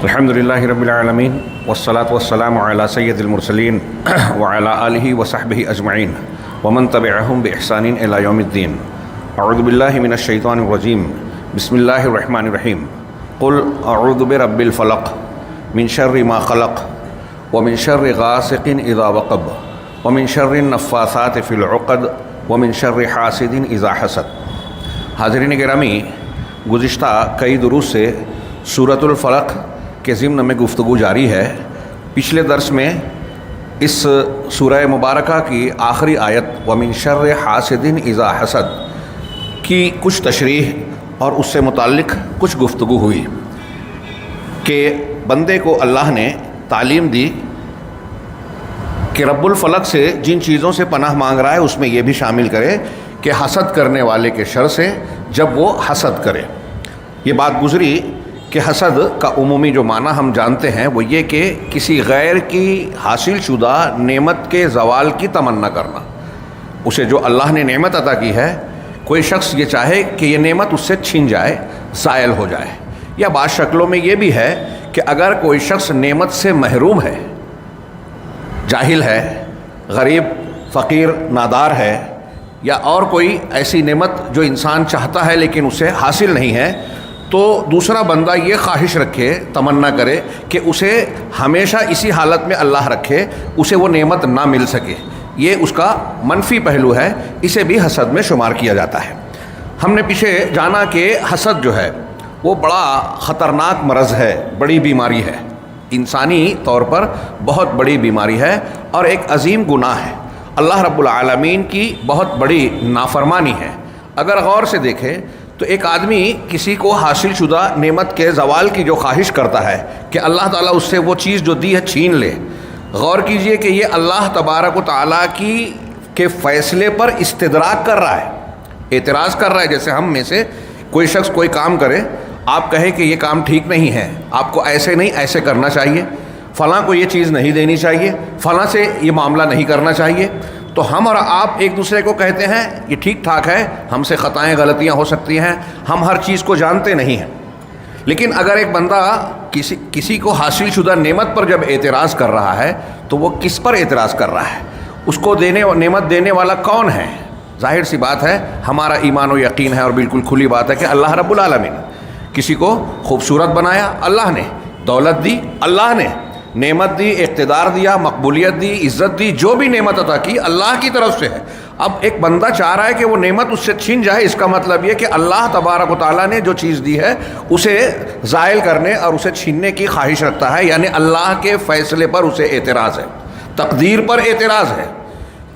الحمدللہ رب العالمین والصلاة والسلام علی سید المرسلین وعلی آلہ وصحبہ اجمعین ومن تبعہم بإحسان الی یوم الدین۔ اعوذ باللہ من الشیطان الرجیم، بسم اللہ الرحمن الرحیم۔ قل اعوذ برب الفلق من شر ما خلق ومن شر غاسق اذا وقب ومن شر النفاثات فی العقد ومن شر حاسد اذا حسد۔ حاضرین گرامی، گزشتہ کئی دروس سے سورۃ الفلق کے ضمن میں گفتگو جاری ہے۔ پچھلے درس میں اس سورہ مبارکہ کی آخری آیت وَمِن شَرِّ حَاسِدٍ إِذَا حَسَدَ کی کچھ تشریح اور اس سے متعلق کچھ گفتگو ہوئی کہ بندے کو اللہ نے تعلیم دی کہ رب الفلق سے جن چیزوں سے پناہ مانگ رہا ہے اس میں یہ بھی شامل کرے کہ حسد کرنے والے کے شر سے جب وہ حسد کرے۔ یہ بات گزری کہ حسد کا عمومی جو معنی ہم جانتے ہیں وہ یہ کہ کسی غیر کی حاصل شدہ نعمت کے زوال کی تمنا کرنا۔ اسے جو اللہ نے نعمت عطا کی ہے، کوئی شخص یہ چاہے کہ یہ نعمت اس سے چھن جائے، زائل ہو جائے۔ یا بعض شکلوں میں یہ بھی ہے کہ اگر کوئی شخص نعمت سے محروم ہے، جاہل ہے، غریب، فقیر، نادار ہے، یا اور کوئی ایسی نعمت جو انسان چاہتا ہے لیکن اسے حاصل نہیں ہے، تو دوسرا بندہ یہ خواہش رکھے، تمنا کرے کہ اسے ہمیشہ اسی حالت میں اللہ رکھے، اسے وہ نعمت نہ مل سکے، یہ اس کا منفی پہلو ہے، اسے بھی حسد میں شمار کیا جاتا ہے۔ ہم نے پیچھے جانا کہ حسد جو ہے وہ بڑا خطرناک مرض ہے، بڑی بیماری ہے، انسانی طور پر بہت بڑی بیماری ہے اور ایک عظیم گناہ ہے، اللہ رب العالمین کی بہت بڑی نافرمانی ہے۔ اگر غور سے دیکھیں تو ایک آدمی کسی کو حاصل شدہ نعمت کے زوال کی جو خواہش کرتا ہے کہ اللہ تعالیٰ اس سے وہ چیز جو دی ہے چھین لے، غور کیجئے کہ یہ اللہ تبارک و تعالیٰ کے فیصلے پر استدراک کر رہا ہے، اعتراض کر رہا ہے۔ جیسے ہم میں سے کوئی شخص کوئی کام کرے، آپ کہیں کہ یہ کام ٹھیک نہیں ہے، آپ کو ایسے نہیں ایسے کرنا چاہیے، فلاں کو یہ چیز نہیں دینی چاہیے، فلاں سے یہ معاملہ نہیں کرنا چاہیے، تو ہم اور آپ ایک دوسرے کو کہتے ہیں یہ ٹھیک ٹھاک ہے، ہم سے خطائیں غلطیاں ہو سکتی ہیں، ہم ہر چیز کو جانتے نہیں ہیں۔ لیکن اگر ایک بندہ کسی کو حاصل شدہ نعمت پر جب اعتراض کر رہا ہے تو وہ کس پر اعتراض کر رہا ہے؟ اس کو نعمت دینے والا کون ہے؟ ظاہر سی بات ہے ہمارا ایمان و یقین ہے اور بالکل کھلی بات ہے کہ اللہ رب العالمین۔ کسی کو خوبصورت بنایا اللہ نے، دولت دی اللہ نے، نعمت دی، اقتدار دیا، مقبولیت دی، عزت دی، جو بھی نعمت عطا کی اللہ کی طرف سے ہے۔ اب ایک بندہ چاہ رہا ہے کہ وہ نعمت اس سے چھن جائے، اس کا مطلب یہ کہ اللہ تبارک و تعالیٰ نے جو چیز دی ہے اسے زائل کرنے اور اسے چھیننے کی خواہش رکھتا ہے، یعنی اللہ کے فیصلے پر اسے اعتراض ہے، تقدیر پر اعتراض ہے۔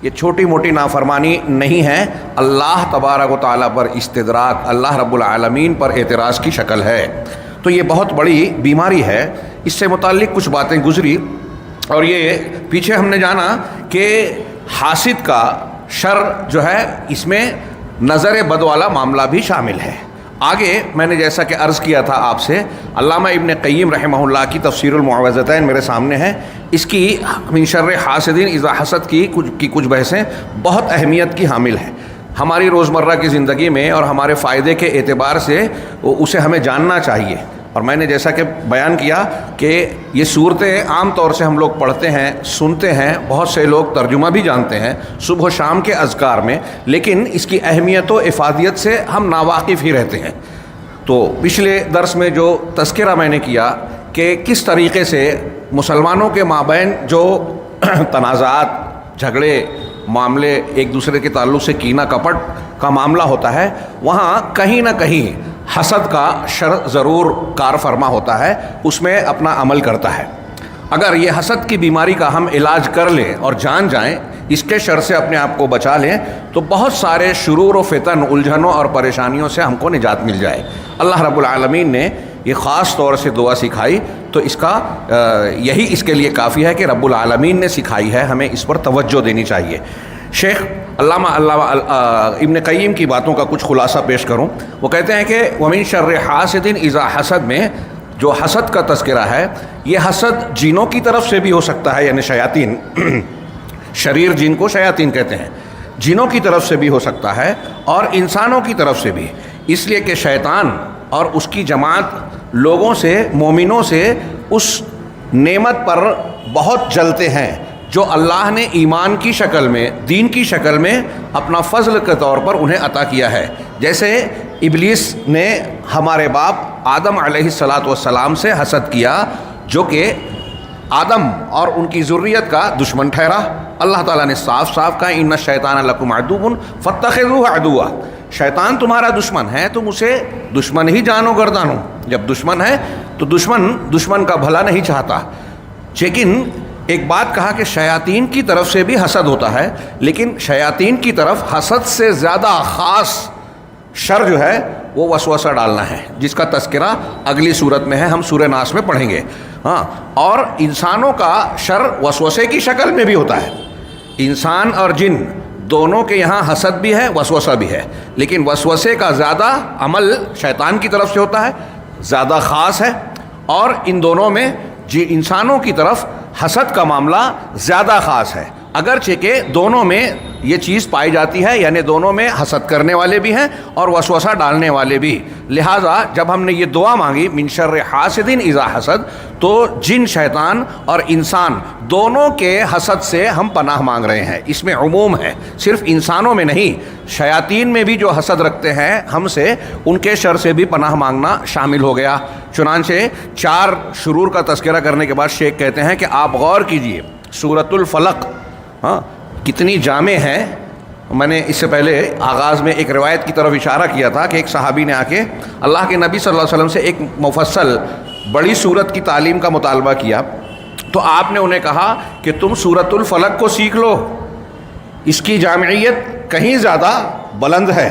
یہ چھوٹی موٹی نافرمانی نہیں ہے، اللہ تبارک و تعالیٰ پر استدراک، اللہ رب العالمین پر اعتراض کی شکل ہے۔ تو یہ بہت بڑی بیماری ہے، اس سے متعلق کچھ باتیں گزری اور یہ پیچھے ہم نے جانا کہ حاسد کا شر جو ہے اس میں نظر بد والا معاملہ بھی شامل ہے۔ آگے میں نے جیسا کہ عرض کیا تھا آپ سے، علامہ ابن قیم رحمہ اللہ کی تفسیر المعوذتین میرے سامنے ہے، اس کی من شر حاسد اذا حسد کی کچھ بحثیں بہت اہمیت کی حامل ہیں۔ ہماری روزمرہ کی زندگی میں اور ہمارے فائدے کے اعتبار سے اسے ہمیں جاننا چاہیے۔ اور میں نے جیسا کہ بیان کیا کہ یہ صورتیں عام طور سے ہم لوگ پڑھتے ہیں، سنتے ہیں، بہت سے لوگ ترجمہ بھی جانتے ہیں صبح و شام کے اذکار میں، لیکن اس کی اہمیت و افادیت سے ہم ناواقف ہی رہتے ہیں۔ تو پچھلے درس میں جو تذکرہ میں نے کیا کہ کس طریقے سے مسلمانوں کے مابین جو تنازعات، جھگڑے، معاملے، ایک دوسرے کے تعلق سے کینہ کپٹ کا معاملہ ہوتا ہے، وہاں کہیں نہ کہیں حسد کا شر ضرور کار فرما ہوتا ہے، اس میں اپنا عمل کرتا ہے۔ اگر یہ حسد کی بیماری کا ہم علاج کر لیں اور جان جائیں، اس کے شر سے اپنے آپ کو بچا لیں، تو بہت سارے شرور و فتن، الجھنوں اور پریشانیوں سے ہم کو نجات مل جائے۔ اللہ رب العالمین نے یہ خاص طور سے دعا سکھائی، تو اس کا یہی اس کے لیے کافی ہے کہ رب العالمین نے سکھائی ہے، ہمیں اس پر توجہ دینی چاہیے۔ شیخ علامہ ابن قیم کی باتوں کا کچھ خلاصہ پیش کروں۔ وہ کہتے ہیں کہ وَمِن شَرِّ حَاسِدٍ اِذَا حَسَد میں جو حسد کا تذکرہ ہے، یہ حسد جنوں کی طرف سے بھی ہو سکتا ہے، یعنی شیاطین، شریر جن کو شیاطین کہتے ہیں، جنوں کی طرف سے بھی ہو سکتا ہے اور انسانوں کی طرف سے بھی، اس لیے کہ شیطان اور اس کی جماعت لوگوں سے، مومنوں سے اس نعمت پر بہت جلتے ہیں جو اللہ نے ایمان کی شکل میں، دین کی شکل میں اپنا فضل کے طور پر انہیں عطا کیا ہے. جیسے ابلیس نے ہمارے باپ آدم علیہ السلام سے حسد کیا، جو کہ آدم اور ان کی ذریت کا دشمن ٹھہرا. اللہ تعالیٰ نے صاف کہا ان الشیطان لکم عدو فاتخذوہ عدوا، شیطان تمہارا دشمن ہے، تم اسے دشمن ہی جانو گردانو. جب دشمن ہے تو دشمن کا بھلا نہیں چاہتا. لیکن ایک بات کہا کہ شیاطین کی طرف سے بھی حسد ہوتا ہے، لیکن شیاطین کی طرف حسد سے زیادہ خاص شر جو ہے وہ وسوسہ ڈالنا ہے، جس کا تذکرہ اگلی صورت میں ہے، ہم سورہ ناس میں پڑھیں گے. اور انسانوں کا شر وسوسے کی شکل میں بھی ہوتا ہے. انسان اور جن دونوں کے یہاں حسد بھی ہے، وسوسہ بھی ہے، لیکن وسوسے کا زیادہ عمل شیطان کی طرف سے ہوتا ہے، زیادہ خاص ہے. اور ان دونوں میں انسانوں کی طرف حسد کا معاملہ زیادہ خاص ہے، اگرچہ کہ دونوں میں یہ چیز پائی جاتی ہے، یعنی دونوں میں حسد کرنے والے بھی ہیں اور وسوسہ ڈالنے والے بھی. لہٰذا جب ہم نے یہ دعا مانگی من شر حاسد اذا حسد، تو جن، شیطان اور انسان دونوں کے حسد سے ہم پناہ مانگ رہے ہیں. اس میں عموم ہے، صرف انسانوں میں نہیں، شیاطین میں بھی جو حسد رکھتے ہیں ہم سے، ان کے شر سے بھی پناہ مانگنا شامل ہو گیا. چنانچہ 4 شرور کا تذکرہ کرنے کے بعد شیخ کہتے ہیں کہ آپ غور کیجئے سورۃ الفلق کتنی جامع ہے. میں نے اس سے پہلے آغاز میں ایک روایت کی طرف اشارہ کیا تھا کہ ایک صحابی نے آ کے اللہ کے نبی صلی اللہ علیہ وسلم سے ایک مفصل بڑی سورت کی تعلیم کا مطالبہ کیا. تو آپ نے انہیں کہا کہ تم سورۃ الفلق کو سیکھ لو، اس کی جامعیت کہیں زیادہ بلند ہے.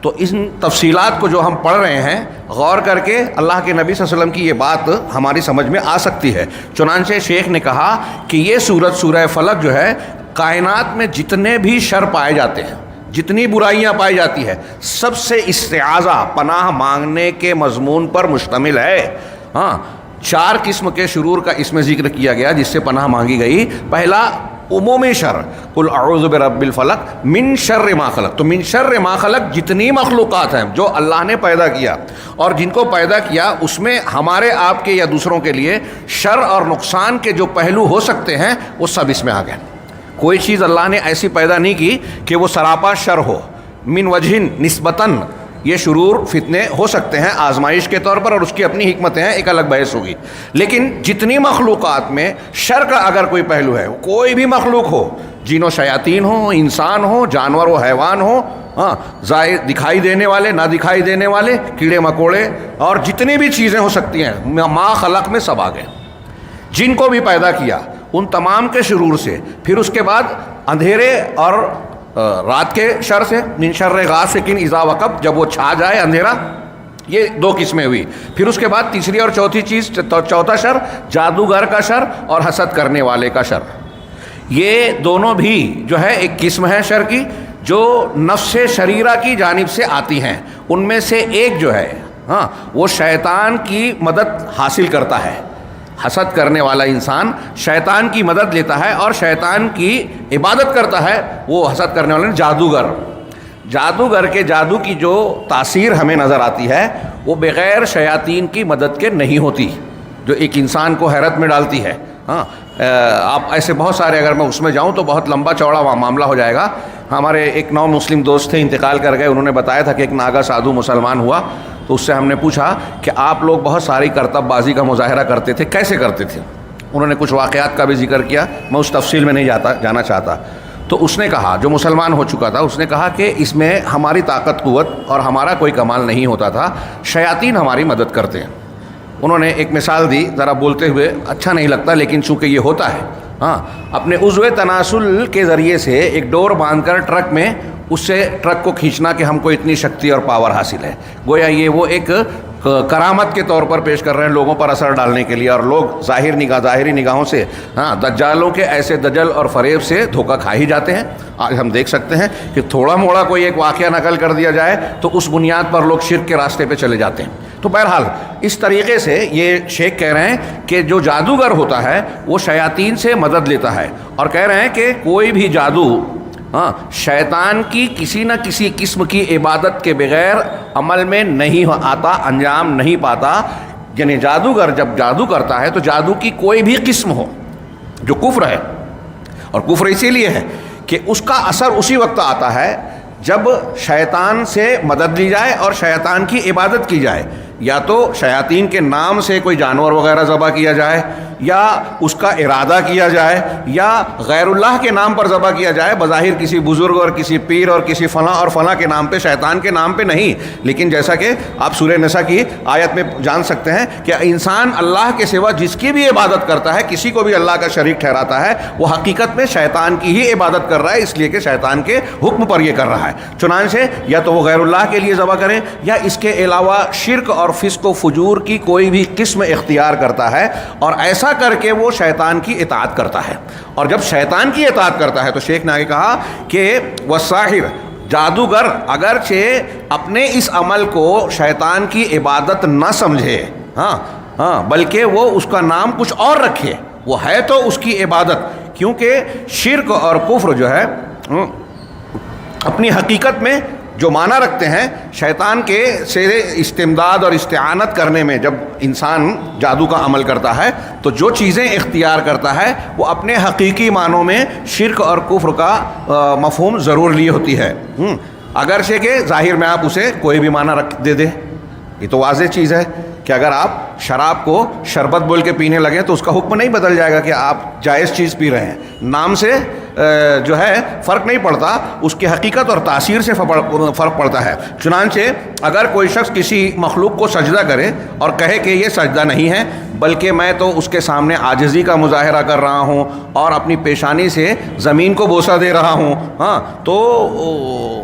تو ان تفصیلات کو جو ہم پڑھ رہے ہیں غور کر کے اللہ کے نبی صلی اللہ علیہ وسلم کی یہ بات ہماری سمجھ میں آ سکتی ہے. چنانچہ شیخ نے کہا کہ یہ سورہ فلق جو ہے، کائنات میں جتنے بھی شر پائے جاتے ہیں، جتنی برائیاں پائی جاتی ہے، سب سے استعاذہ، پناہ مانگنے کے مضمون پر مشتمل ہے. 4 قسم کے شرور کا اس میں ذکر کیا گیا جس سے پناہ مانگی گئی. پہلا عمومی شر، قل اعوذ برب الفلق من شر ما خلق. تو من شر ما خلق جتنی مخلوقات ہیں جو اللہ نے پیدا کیا اور جن کو پیدا کیا، اس میں ہمارے آپ کے یا دوسروں کے لیے شر اور نقصان کے جو پہلو ہو سکتے ہیں وہ سب اس میں آ گئے. کوئی چیز اللہ نے ایسی پیدا نہیں کی کہ وہ سراپا شر ہو. من وجہ نسبتاً یہ شرور فتنے ہو سکتے ہیں آزمائش کے طور پر، اور اس کی اپنی حکمتیں ہیں، ایک الگ بحث ہوگی. لیکن جتنی مخلوقات میں شر کا اگر کوئی پہلو ہے، کوئی بھی مخلوق ہو، جن و شیاطین ہو، انسان ہو، جانور و حیوان ہو، ظاہر دکھائی دینے والے، نہ دکھائی دینے والے، کیڑے مکوڑے، اور جتنی بھی چیزیں ہو سکتی ہیں، ما خلق میں سب آ گئے. جن کو بھی پیدا کیا ان تمام کے شرور سے. پھر اس کے بعد اندھیرے اور رات کے شر سے، من شر غاسق اذا وقب، جب وہ چھا جائے اندھیرا، یہ 2 قسمیں ہوئی. پھر اس کے بعد تیسری اور چوتھی چیز، چوتھا شر جادوگر کا شر اور حسد کرنے والے کا شر. یہ دونوں بھی جو ہے ایک قسم ہے شر کی جو نفس شریرہ کی جانب سے آتی ہیں. ان میں سے ایک جو ہے وہ شیطان کی مدد حاصل کرتا ہے. حسد کرنے والا انسان شیطان کی مدد لیتا ہے اور شیطان کی عبادت کرتا ہے. وہ حسد کرنے والے جادوگر کے جادو کی جو تاثیر ہمیں نظر آتی ہے وہ بغیر شیاطین کی مدد کے نہیں ہوتی، جو ایک انسان کو حیرت میں ڈالتی ہے. آپ ایسے بہت سارے، اگر میں اس میں جاؤں تو بہت لمبا چوڑا معاملہ ہو جائے گا. ہمارے ایک نو مسلم دوست تھے، انتقال کر گئے. انہوں نے بتایا تھا کہ ایک ناگا سادھو مسلمان ہوا، تو اس سے ہم نے پوچھا کہ آپ لوگ بہت ساری کرتب بازی کا مظاہرہ کرتے تھے، کیسے کرتے تھے؟ انہوں نے کچھ واقعات کا بھی ذکر کیا، میں اس تفصیل میں نہیں جانا چاہتا. تو اس نے کہا، جو مسلمان ہو چکا تھا، اس نے کہا کہ اس میں ہماری طاقت قوت اور ہمارا کوئی کمال نہیں ہوتا تھا، شیاطین ہماری مدد کرتے ہیں. انہوں نے ایک مثال دی، ذرا بولتے ہوئے اچھا نہیں لگتا لیکن چونکہ یہ ہوتا ہے. اپنے عضو تناسل کے ذریعے سے ایک ڈور باندھ کر ٹرک میں اس سے ٹرک کو کھینچنا کہ ہم کو اتنی شکتی اور پاور حاصل ہے. گویا یہ وہ ایک کرامت کے طور پر پیش کر رہے ہیں لوگوں پر اثر ڈالنے کے لیے، اور لوگ ظاہری نگاہوں سے دجالوں کے ایسے دجل اور فریب سے دھوکہ کھا ہی جاتے ہیں. آج ہم دیکھ سکتے ہیں کہ تھوڑا موڑا کوئی ایک واقعہ نقل کر دیا جائے تو اس بنیاد پر لوگ شرک کے راستے پہ چلے جاتے ہیں. تو بہرحال اس طریقے سے یہ شیخ کہہ رہے ہیں کہ جو جادوگر ہوتا ہے وہ شیاطین سے مدد لیتا ہے، اور کہہ رہے ہیں کہ کوئی بھی جادو شیطان کی کسی نہ کسی قسم کی عبادت کے بغیر عمل میں نہیں آتا، انجام نہیں پاتا. یعنی جادوگر جب جادو کرتا ہے تو جادو کی کوئی بھی قسم ہو جو کفر ہے، اور کفر اسی لیے ہے کہ اس کا اثر اسی وقت آتا ہے جب شیطان سے مدد لی جائے اور شیطان کی عبادت کی جائے، یا تو شیاطین کے نام سے کوئی جانور وغیرہ ذبح کیا جائے، یا اس کا ارادہ کیا جائے، یا غیر اللہ کے نام پر ذبح کیا جائے، بظاہر کسی بزرگ اور کسی پیر اور کسی فلاں اور فلاں کے نام پہ، شیطان کے نام پہ نہیں۔ لیکن جیسا کہ آپ سورہ نساء کی آیت میں جان سکتے ہیں کہ انسان اللہ کے سوا جس کی بھی عبادت کرتا ہے، کسی کو بھی اللہ کا شریک ٹھہراتا ہے، وہ حقیقت میں شیطان کی ہی عبادت کر رہا ہے، اس لیے کہ شیطان کے حکم پر یہ کر رہا ہے۔ چنانچہ یا تو وہ غیر اللہ کے لیے ذبح کریں، یا اس کے علاوہ شرک اور فسق و فجور کی کوئی بھی قسم اختیار کرتا ہے، اور ایسا کر کے وہ شیطان کی اطاعت کرتا ہے۔ اور جب شیطان کی اطاعت کرتا ہے تو شیخ نے آگے کہا کہ والساحر، جادوگر اگرچہ اپنے اس عمل کو شیطان کی عبادت نہ سمجھے، بلکہ وہ اس کا نام کچھ اور رکھے، وہ ہے تو اس کی عبادت، کیونکہ شرک اور کفر جو ہے اپنی حقیقت میں جو معنی رکھتے ہیں شیطان کے سے استمداد اور استعانت کرنے میں۔ جب انسان جادو کا عمل کرتا ہے تو جو چیزیں اختیار کرتا ہے وہ اپنے حقیقی معنوں میں شرک اور کفر کا مفہوم ضرور لی ہوتی ہے، اگرچہ کہ ظاہر میں آپ اسے کوئی بھی معنی رکھ دے دیں۔ یہ تو واضح چیز ہے کہ اگر آپ شراب کو شربت بول کے پینے لگیں تو اس کا حکم نہیں بدل جائے گا کہ آپ جائز چیز پی رہے ہیں، نام سے جو ہے فرق نہیں پڑتا، اس کی حقیقت اور تاثیر سے فرق پڑتا ہے۔ چنانچہ اگر کوئی شخص کسی مخلوق کو سجدہ کرے اور کہے کہ یہ سجدہ نہیں ہے بلکہ میں تو اس کے سامنے عاجزی کا مظاہرہ کر رہا ہوں اور اپنی پیشانی سے زمین کو بوسہ دے رہا ہوں، تو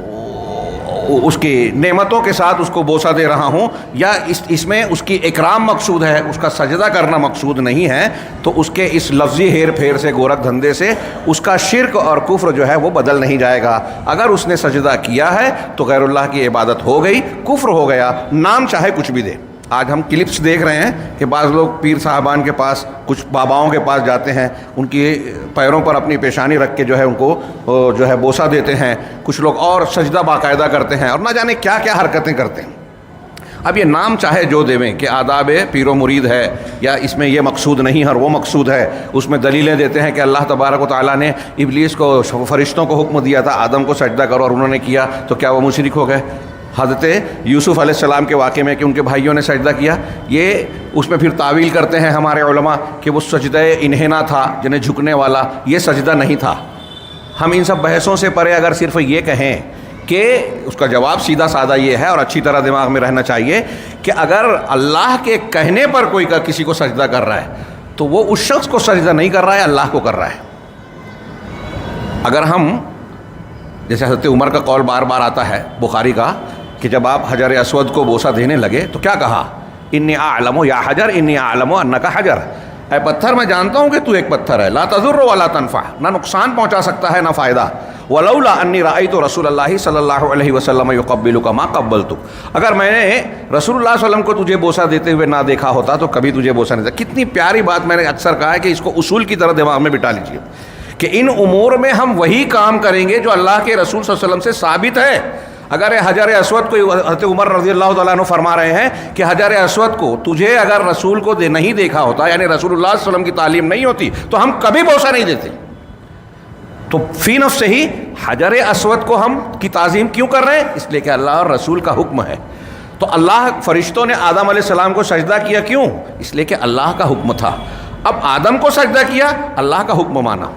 اس کی نعمتوں کے ساتھ اس کو بوسہ دے رہا ہوں، یا اس میں اس کی اکرام مقصود ہے، اس کا سجدہ کرنا مقصود نہیں ہے، تو اس کے اس لفظی ہیر پھیر سے، گورکھ دھندے سے اس کا شرک اور کفر جو ہے وہ بدل نہیں جائے گا۔ اگر اس نے سجدہ کیا ہے تو غیر اللہ کی عبادت ہو گئی، کفر ہو گیا، نام چاہے کچھ بھی دے۔ آج ہم کلپس دیکھ رہے ہیں کہ بعض لوگ پیر صاحبان کے پاس، کچھ باباؤں کے پاس جاتے ہیں، ان کی پیروں پر اپنی پیشانی رکھ کے جو ہے ان کو جو ہے بوسہ دیتے ہیں، کچھ لوگ اور سجدہ باقاعدہ کرتے ہیں، اور نہ جانے کیا کیا حرکتیں کرتے ہیں۔ اب یہ نام چاہے جو دیویں کہ آداب پیر و مرید ہے، یا اس میں یہ مقصود نہیں اور وہ مقصود ہے، اس میں دلیلیں دیتے ہیں کہ اللہ تبارک و تعالیٰ نے ابلیس کو، فرشتوں کو حکم دیا تھا آدم کو سجدہ کرو اور انہوں نے کیا، تو کیا وہ مشرک ہو گئے؟ حضرت یوسف علیہ السلام کے واقعے میں کہ ان کے بھائیوں نے سجدہ کیا، یہ اس میں پھر تعویل کرتے ہیں ہمارے علماء کہ وہ سجدہ انحنا تھا، جنہیں جھکنے والا، یہ سجدہ نہیں تھا۔ ہم ان سب بحثوں سے پرے اگر صرف یہ کہیں کہ اس کا جواب سیدھا سادہ یہ ہے، اور اچھی طرح دماغ میں رہنا چاہیے کہ اگر اللہ کے کہنے پر کوئی کسی کو سجدہ کر رہا ہے تو وہ اس شخص کو سجدہ نہیں کر رہا ہے، اللہ کو کر رہا ہے۔ اگر ہم جیسے حضرت عمر کا قول بار بار آتا ہے بخاری کا کہ جب آپ حجر اسود کو بوسہ دینے لگے تو کیا کہا؟ انی اعلم یا حجر انی اعلم انک حجر، اے پتھر میں جانتا ہوں کہ تو ایک پتھر ہے، لا تضر ولا تنفع، نہ نقصان پہنچا سکتا ہے نہ فائدہ، ولولا انی رأیت رسول اللہ صلی اللہ علیہ وسلم یقبلک ما قبلتک، اگر میں نے رسول اللہ صلی اللہ علیہ وسلم کو تجھے بوسہ دیتے ہوئے نہ دیکھا ہوتا تو کبھی تجھے بوسہ نہیں دیتا۔ کتنی پیاری بات میں نے اکثر کہا ہے کہ اس کو اصول کی طرح دماغ میں بٹھا لیجیے کہ ان امور میں ہم وہی کام کریں گے جو اللہ کے رسول صلی اللہ علیہ وسلم سے ثابت ہے۔ اگر حجر اسود کو حضرت عمر رضی اللہ تعالیٰ عنہ فرما رہے ہیں کہ حجر اسود کو تجھے اگر رسول کو نہیں دیکھا ہوتا، یعنی رسول اللہ صلی اللہ علیہ وسلم کی تعلیم نہیں ہوتی تو ہم کبھی بوسہ نہیں دیتے، تو فی نفس سے ہی حجر اسود کو ہم کی تعظیم کیوں کر رہے ہیں؟ اس لیے کہ اللہ اور رسول کا حکم ہے۔ تو اللہ فرشتوں نے آدم علیہ السلام کو سجدہ کیا کیوں؟ اس لیے کہ اللہ کا حکم تھا۔ اب آدم کو سجدہ کیا، اللہ کا حکم مانا۔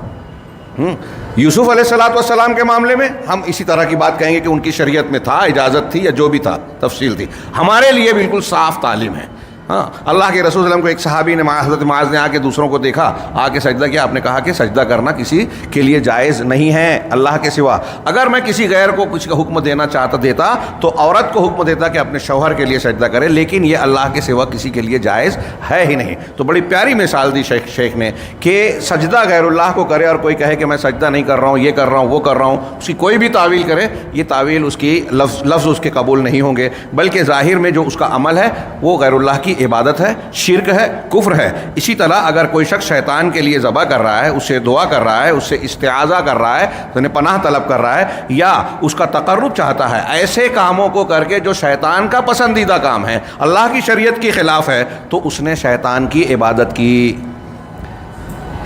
یوسف علیہ السلام کے معاملے میں ہم اسی طرح کی بات کہیں گے کہ ان کی شریعت میں تھا، اجازت تھی یا جو بھی تھا، تفصیل تھی۔ ہمارے لیے بالکل صاف تعلیم ہے۔ اللہ کے رسول صلی اللہ علیہ وسلم کو ایک صحابی نے، حضرت معاذ نے آ کے دوسروں کو دیکھا، آ کے سجدہ کیا، آپ نے کہا کہ سجدہ کرنا کسی کے لیے جائز نہیں ہے اللہ کے سوا۔ اگر میں کسی غیر کو کچھ کا حکم دیتا تو عورت کو حکم دیتا کہ اپنے شوہر کے لیے سجدہ کرے، لیکن یہ اللہ کے سوا کسی کے لیے جائز ہے ہی نہیں۔ تو بڑی پیاری مثال دی شیخ نے کہ سجدہ غیر اللہ کو کرے اور کوئی کہے کہ میں سجدہ نہیں کر رہا ہوں، یہ کر رہا ہوں، وہ کر رہا ہوں، اس کی کوئی بھی تعویل کرے، یہ تعویل اس کی لفظ اس کے قبول نہیں ہوں گے، بلکہ ظاہر میں جو اس کا عمل ہے وہ غیر اللہ کی عبادت ہے، شرک ہے، کفر ہے۔ اسی طرح اگر کوئی شخص شیطان کے لیے ذبح کر رہا ہے، اس سے دعا کر رہا ہے، اس سے استعاذہ کر رہا ہے، یعنی پناہ طلب کر رہا ہے، یا اس کا تقرب چاہتا ہے، ایسے کاموں کو کر کے جو شیطان کا پسندیدہ کام ہے، اللہ کی شریعت کے خلاف ہے، تو اس نے شیطان کی عبادت کی۔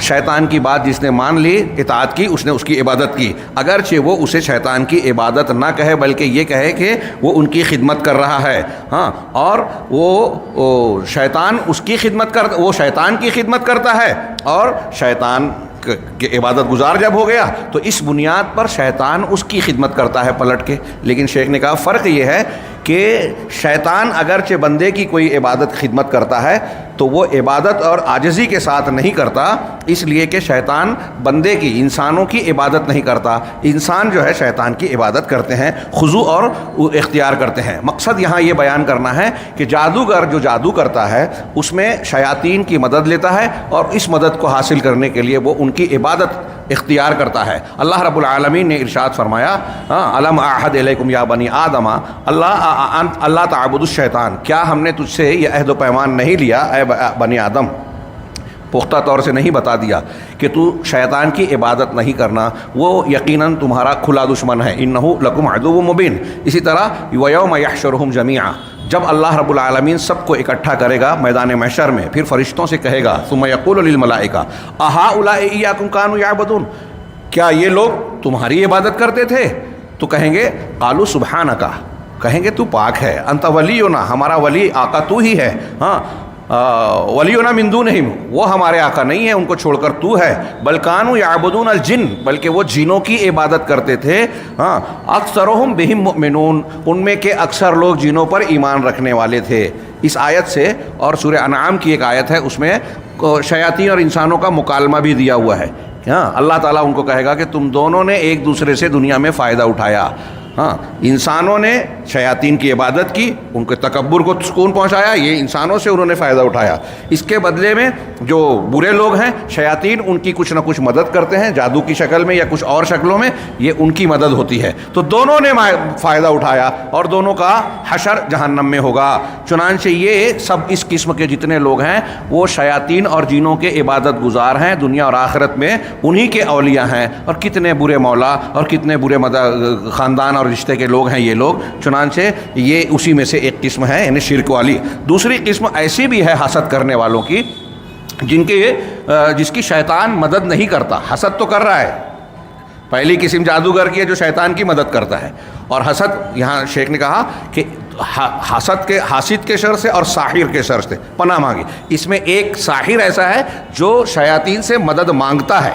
شیطان کی بات جس نے مان لی، اطاعت کی، اس نے اس کی عبادت کی، اگرچہ وہ اسے شیطان کی عبادت نہ کہے بلکہ یہ کہے کہ وہ ان کی خدمت کر رہا ہے، ہاں، اور وہ شیطان اس کی خدمت وہ شیطان کی خدمت کرتا ہے، اور شیطان کہ عبادت گزار جب ہو گیا تو اس بنیاد پر شیطان اس کی خدمت کرتا ہے پلٹ کے۔ لیکن شیخ نے کہا فرق یہ ہے کہ شیطان اگرچہ بندے کی کوئی عبادت خدمت کرتا ہے تو وہ عبادت اور عاجزی کے ساتھ نہیں کرتا، اس لیے کہ شیطان بندے کی، انسانوں کی عبادت نہیں کرتا، انسان جو ہے شیطان کی عبادت کرتے ہیں، خضوع اور اختیار کرتے ہیں۔ مقصد یہاں یہ بیان کرنا ہے کہ جادوگر جو جادو کرتا ہے اس میں شیاطین کی مدد لیتا ہے، اور اس مدد کو حاصل کرنے کے لیے وہ ان کی عبادت اختیار کرتا ہے۔ اللہ رب العالمین نے ارشاد فرمایا، الم اعہد الیکم یا بنی آدم اللہ تعبدوا الشیطان، کیا ہم نے تجھ سے یہ عہد و پیمان نہیں لیا اے بنی آدم، پختہ طور سے نہیں بتا دیا کہ تو شیطان کی عبادت نہیں کرنا، وہ یقیناً تمہارا کھلا دشمن ہے، انہ لکم عدو مبین۔ اسی طرح ویوم یحشرہم جمیعا، جب اللہ رب العالمین سب کو اکٹھا کرے گا میدان محشر میں، پھر فرشتوں سے کہے گا، ثم یقول للملائکہ اہؤلاء ایاکم کانوا یعبدون، کیا یہ لوگ تمہاری عبادت کرتے تھے؟ تو کہیں گے قالوا سبحانک، کہیں گے تو پاک ہے، انت ولینا، ہمارا ولی آقا تو ہی ہے، ہاں، ولینا من دونہم، وہ ہمارے آقا نہیں ہے، ان کو چھوڑ کر تو ہے، بل کانوا یعبدون الجن، بلکہ وہ جنوں کی عبادت کرتے تھے، ہاں، اکثرہم بہم مؤمنون، ان میں کے اکثر لوگ جنوں پر ایمان رکھنے والے تھے۔ اس آیت سے، اور سورہ انعام کی ایک آیت ہے اس میں شیاطین اور انسانوں کا مکالمہ بھی دیا ہوا ہے، ہاں، اللہ تعالیٰ ان کو کہے گا کہ تم دونوں نے ایک دوسرے سے دنیا میں فائدہ اٹھایا، ہاں، انسانوں نے شیاطین کی عبادت کی، ان کے تکبر کو سکون پہنچایا، یہ انسانوں سے انہوں نے فائدہ اٹھایا، اس کے بدلے میں جو برے لوگ ہیں شیاطین ان کی کچھ نہ کچھ مدد کرتے ہیں، جادو کی شکل میں یا کچھ اور شکلوں میں، یہ ان کی مدد ہوتی ہے، تو دونوں نے فائدہ اٹھایا اور دونوں کا حشر جہنم میں ہوگا۔ چنانچہ یہ سب اس قسم کے جتنے لوگ ہیں وہ شیاطین اور جنوں کے عبادت گزار ہیں، دنیا اور آخرت میں انہی کے اولیاء ہیں، اور کتنے برے مولا اور کتنے برے خاندان اور رشتے کے لوگ ہیں یہ لوگ۔ چنانچہ یہ اسی میں سے ایک قسم ہے، یعنی شرک والی۔ دوسری قسم ایسی بھی ہے حسد کرنے والوں کی جس کی شیطان مدد نہیں کرتا، حسد تو کر رہا ہے۔ پہلی قسم جادوگر کی ہے جو شیطان کی مدد کرتا ہے، اور حسد یہاں شیخ نے کہا کہ حاسد کے شر سے اور ساحر کے شر سے پناہ مانگی۔ اس میں ایک ساحر ایسا ہے جو شیاطین سے مدد مانگتا ہے،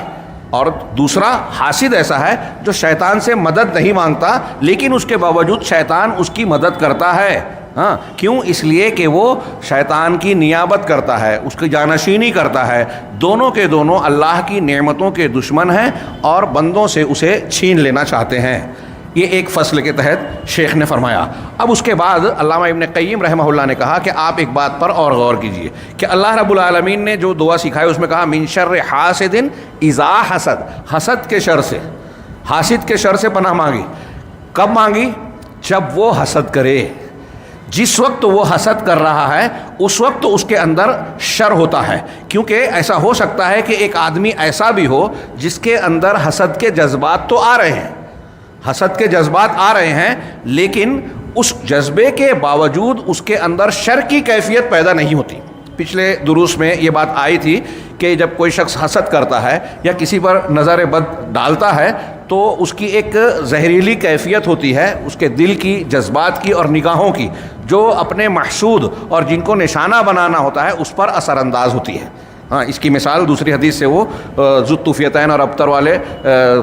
اور دوسرا حاسد ایسا ہے جو شیطان سے مدد نہیں مانگتا لیکن اس کے باوجود شیطان اس کی مدد کرتا ہے، ہاں، کیوں؟ اس لیے کہ وہ شیطان کی نیابت کرتا ہے، اس کی جانشینی کرتا ہے۔ دونوں کے دونوں اللہ کی نعمتوں کے دشمن ہیں اور بندوں سے اسے چھین لینا چاہتے ہیں۔ یہ ایک فصل کے تحت شیخ نے فرمایا۔ اب اس کے بعد علامہ ابن قیم رحمہ اللہ نے کہا کہ آپ ایک بات پر اور غور کیجئے کہ اللہ رب العالمین نے جو دعا سکھائی اس میں کہا من شر حاسد اذا حسد، حسد کے شر سے، حاسد کے شر سے پناہ مانگی۔ کب مانگی؟ جب وہ حسد کرے، جس وقت وہ حسد کر رہا ہے اس وقت اس کے اندر شر ہوتا ہے، کیونکہ ایسا ہو سکتا ہے کہ ایک آدمی ایسا بھی ہو جس کے اندر حسد کے جذبات تو آ رہے ہیں، حسد کے جذبات آ رہے ہیں، لیکن اس جذبے کے باوجود اس کے اندر شر کی کیفیت پیدا نہیں ہوتی۔ پچھلے دروس میں یہ بات آئی تھی کہ جب کوئی شخص حسد کرتا ہے یا کسی پر نظر بد ڈالتا ہے تو اس کی ایک زہریلی کیفیت ہوتی ہے، اس کے دل کی، جذبات کی اور نگاہوں کی، جو اپنے محسود اور جن کو نشانہ بنانا ہوتا ہے اس پر اثر انداز ہوتی ہے۔ ہاں، اس کی مثال دوسری حدیث سے وہ ذوالطوفیتین اور ابتر والے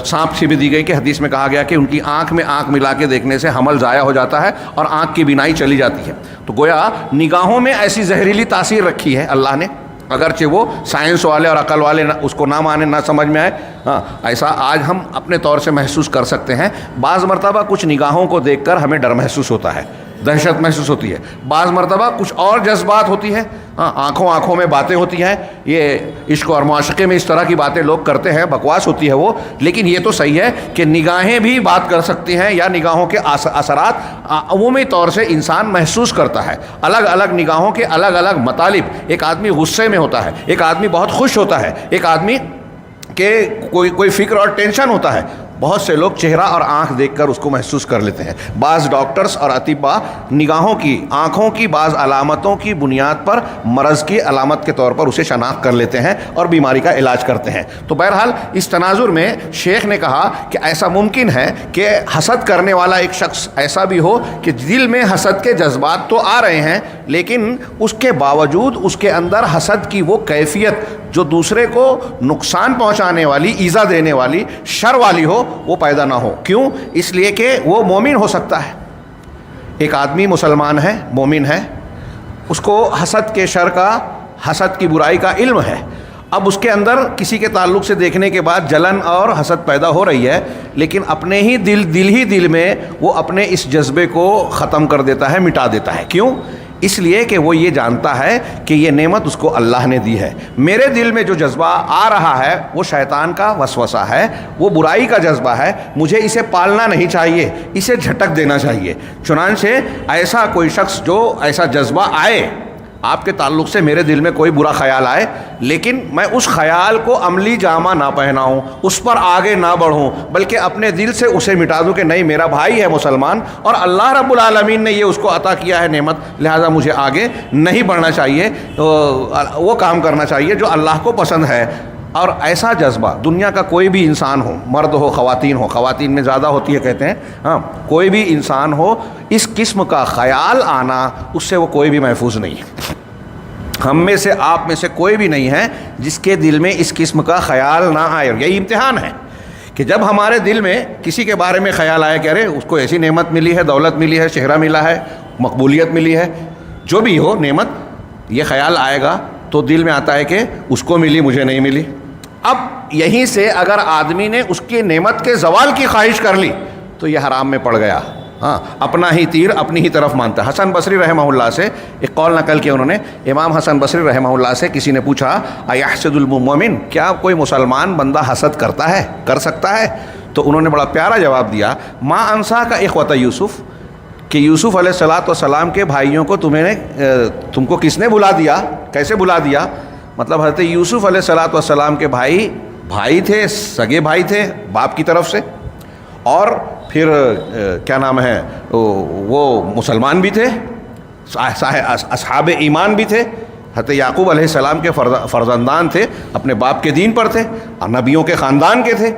سانپ سے بھی دی گئی کہ حدیث میں کہا گیا کہ ان کی آنکھ میں آنکھ ملا کے دیکھنے سے حمل ضائع ہو جاتا ہے اور آنکھ کی بینائی چلی جاتی ہے۔ تو گویا نگاہوں میں ایسی زہریلی تاثیر رکھی ہے اللہ نے، اگرچہ وہ سائنس والے اور عقل والے اس کو نہ مانے، نہ سمجھ میں آئے، ہاں، ایسا آج ہم اپنے طور سے محسوس کر سکتے ہیں۔ بعض مرتبہ کچھ نگاہوں کو دیکھ کر ہمیں ڈر محسوس ہوتا ہے دہشت محسوس ہوتی ہے، بعض مرتبہ کچھ اور جذبات ہوتی ہیں، آنکھوں میں باتیں ہوتی ہیں، یہ عشق اور معاشقے میں اس طرح کی باتیں لوگ کرتے ہیں، بکواس ہوتی ہے وہ، لیکن یہ تو صحیح ہے کہ نگاہیں بھی بات کر سکتی ہیں، یا نگاہوں کے اثرات عمومی طور سے انسان محسوس کرتا ہے، الگ الگ نگاہوں کے الگ الگ مطالب، ایک آدمی غصے میں ہوتا ہے، ایک آدمی بہت خوش ہوتا ہے، ایک آدمی کہ کوئی فکر اور ٹینشن ہوتا ہے، بہت سے لوگ چہرہ اور آنکھ دیکھ کر اس کو محسوس کر لیتے ہیں۔ بعض ڈاکٹرز اور اطباء نگاہوں کی، آنکھوں کی بعض علامتوں کی بنیاد پر مرض کی علامت کے طور پر اسے شناخت کر لیتے ہیں اور بیماری کا علاج کرتے ہیں۔ تو بہرحال اس تناظر میں شیخ نے کہا کہ ایسا ممکن ہے کہ حسد کرنے والا ایک شخص ایسا بھی ہو کہ دل میں حسد کے جذبات تو آ رہے ہیں، لیکن اس کے باوجود اس کے اندر حسد کی وہ کیفیت جو دوسرے کو نقصان پہنچانے والی، ایذا دینے والی، شر والی ہو، وہ پیدا نہ ہو۔ کیوں؟ اس لیے کہ وہ مومن ہو سکتا ہے۔ ایک آدمی مسلمان ہے، مومن ہے، اس کو حسد کے شر کا، حسد کی برائی کا علم ہے، اب اس کے اندر کسی کے تعلق سے دیکھنے کے بعد جلن اور حسد پیدا ہو رہی ہے، لیکن اپنے ہی دل میں وہ اپنے اس جذبے کو ختم کر دیتا ہے، مٹا دیتا ہے۔ کیوں؟ اس لیے کہ وہ یہ جانتا ہے کہ یہ نعمت اس کو اللہ نے دی ہے۔ میرے دل میں جو جذبہ آ رہا ہے وہ شیطان کا وسوسہ ہے، وہ برائی کا جذبہ ہے، مجھے اسے پالنا نہیں چاہیے، اسے جھٹک دینا چاہیے۔ چنانچہ ایسا کوئی شخص جو ایسا جذبہ آئے، آپ کے تعلق سے میرے دل میں کوئی برا خیال آئے، لیکن میں اس خیال کو عملی جامہ نہ پہناؤں، اس پر آگے نہ بڑھوں، بلکہ اپنے دل سے اسے مٹا دوں کہ نہیں، میرا بھائی ہے مسلمان اور اللہ رب العالمین نے یہ اس کو عطا کیا ہے نعمت، لہذا مجھے آگے نہیں بڑھنا چاہیے، تو وہ کام کرنا چاہیے جو اللہ کو پسند ہے۔ اور ایسا جذبہ دنیا کا کوئی بھی انسان ہو، مرد ہو، خواتین میں زیادہ ہوتی ہے کہتے ہیں، کوئی بھی انسان ہو، اس قسم کا خیال آنا اس سے وہ کوئی بھی محفوظ نہیں ہے۔ ہم میں سے، آپ میں سے کوئی بھی نہیں ہے جس کے دل میں اس قسم کا خیال نہ آئے۔ یہی امتحان ہے کہ جب ہمارے دل میں کسی کے بارے میں خیال آئے کہ ارے اس کو ایسی نعمت ملی ہے، دولت ملی ہے، شہرہ ملا ہے، مقبولیت ملی ہے، جو بھی ہو نعمت، یہ خیال آئے گا تو دل میں آتا ہے کہ اس کو ملی، مجھے نہیں ملی۔ اب یہیں سے اگر آدمی نے اس کی نعمت کے زوال کی خواہش کر لی تو یہ حرام میں پڑ گیا، اپنا ہی تیر اپنی ہی طرف مانتا۔ حسن بصری رحمہ اللہ سے ایک قول نقل کیا انہوں نے، امام حسن بصری رحمہ اللہ سے کسی نے پوچھا ایحسد المؤمن، کیا کوئی مسلمان بندہ حسد کرتا ہے، کر سکتا ہے؟ تو انہوں نے بڑا پیارا جواب دیا، ما انسا کا اخوۃ یوسف، کہ یوسف علیہ السلام کے بھائیوں کو تم کو کس نے بلا دیا، کیسے بلا دیا؟ مطلب حضرت یوسف علیہ السلام کے بھائی تھے، سگے بھائی تھے باپ کی طرف سے، اور پھر کیا نام ہے، وہ مسلمان بھی تھے، اصحاب ایمان بھی تھے، حضرت یعقوب علیہ السلام کے فرزندان تھے، اپنے باپ کے دین پر تھے، اور نبیوں کے خاندان کے تھے۔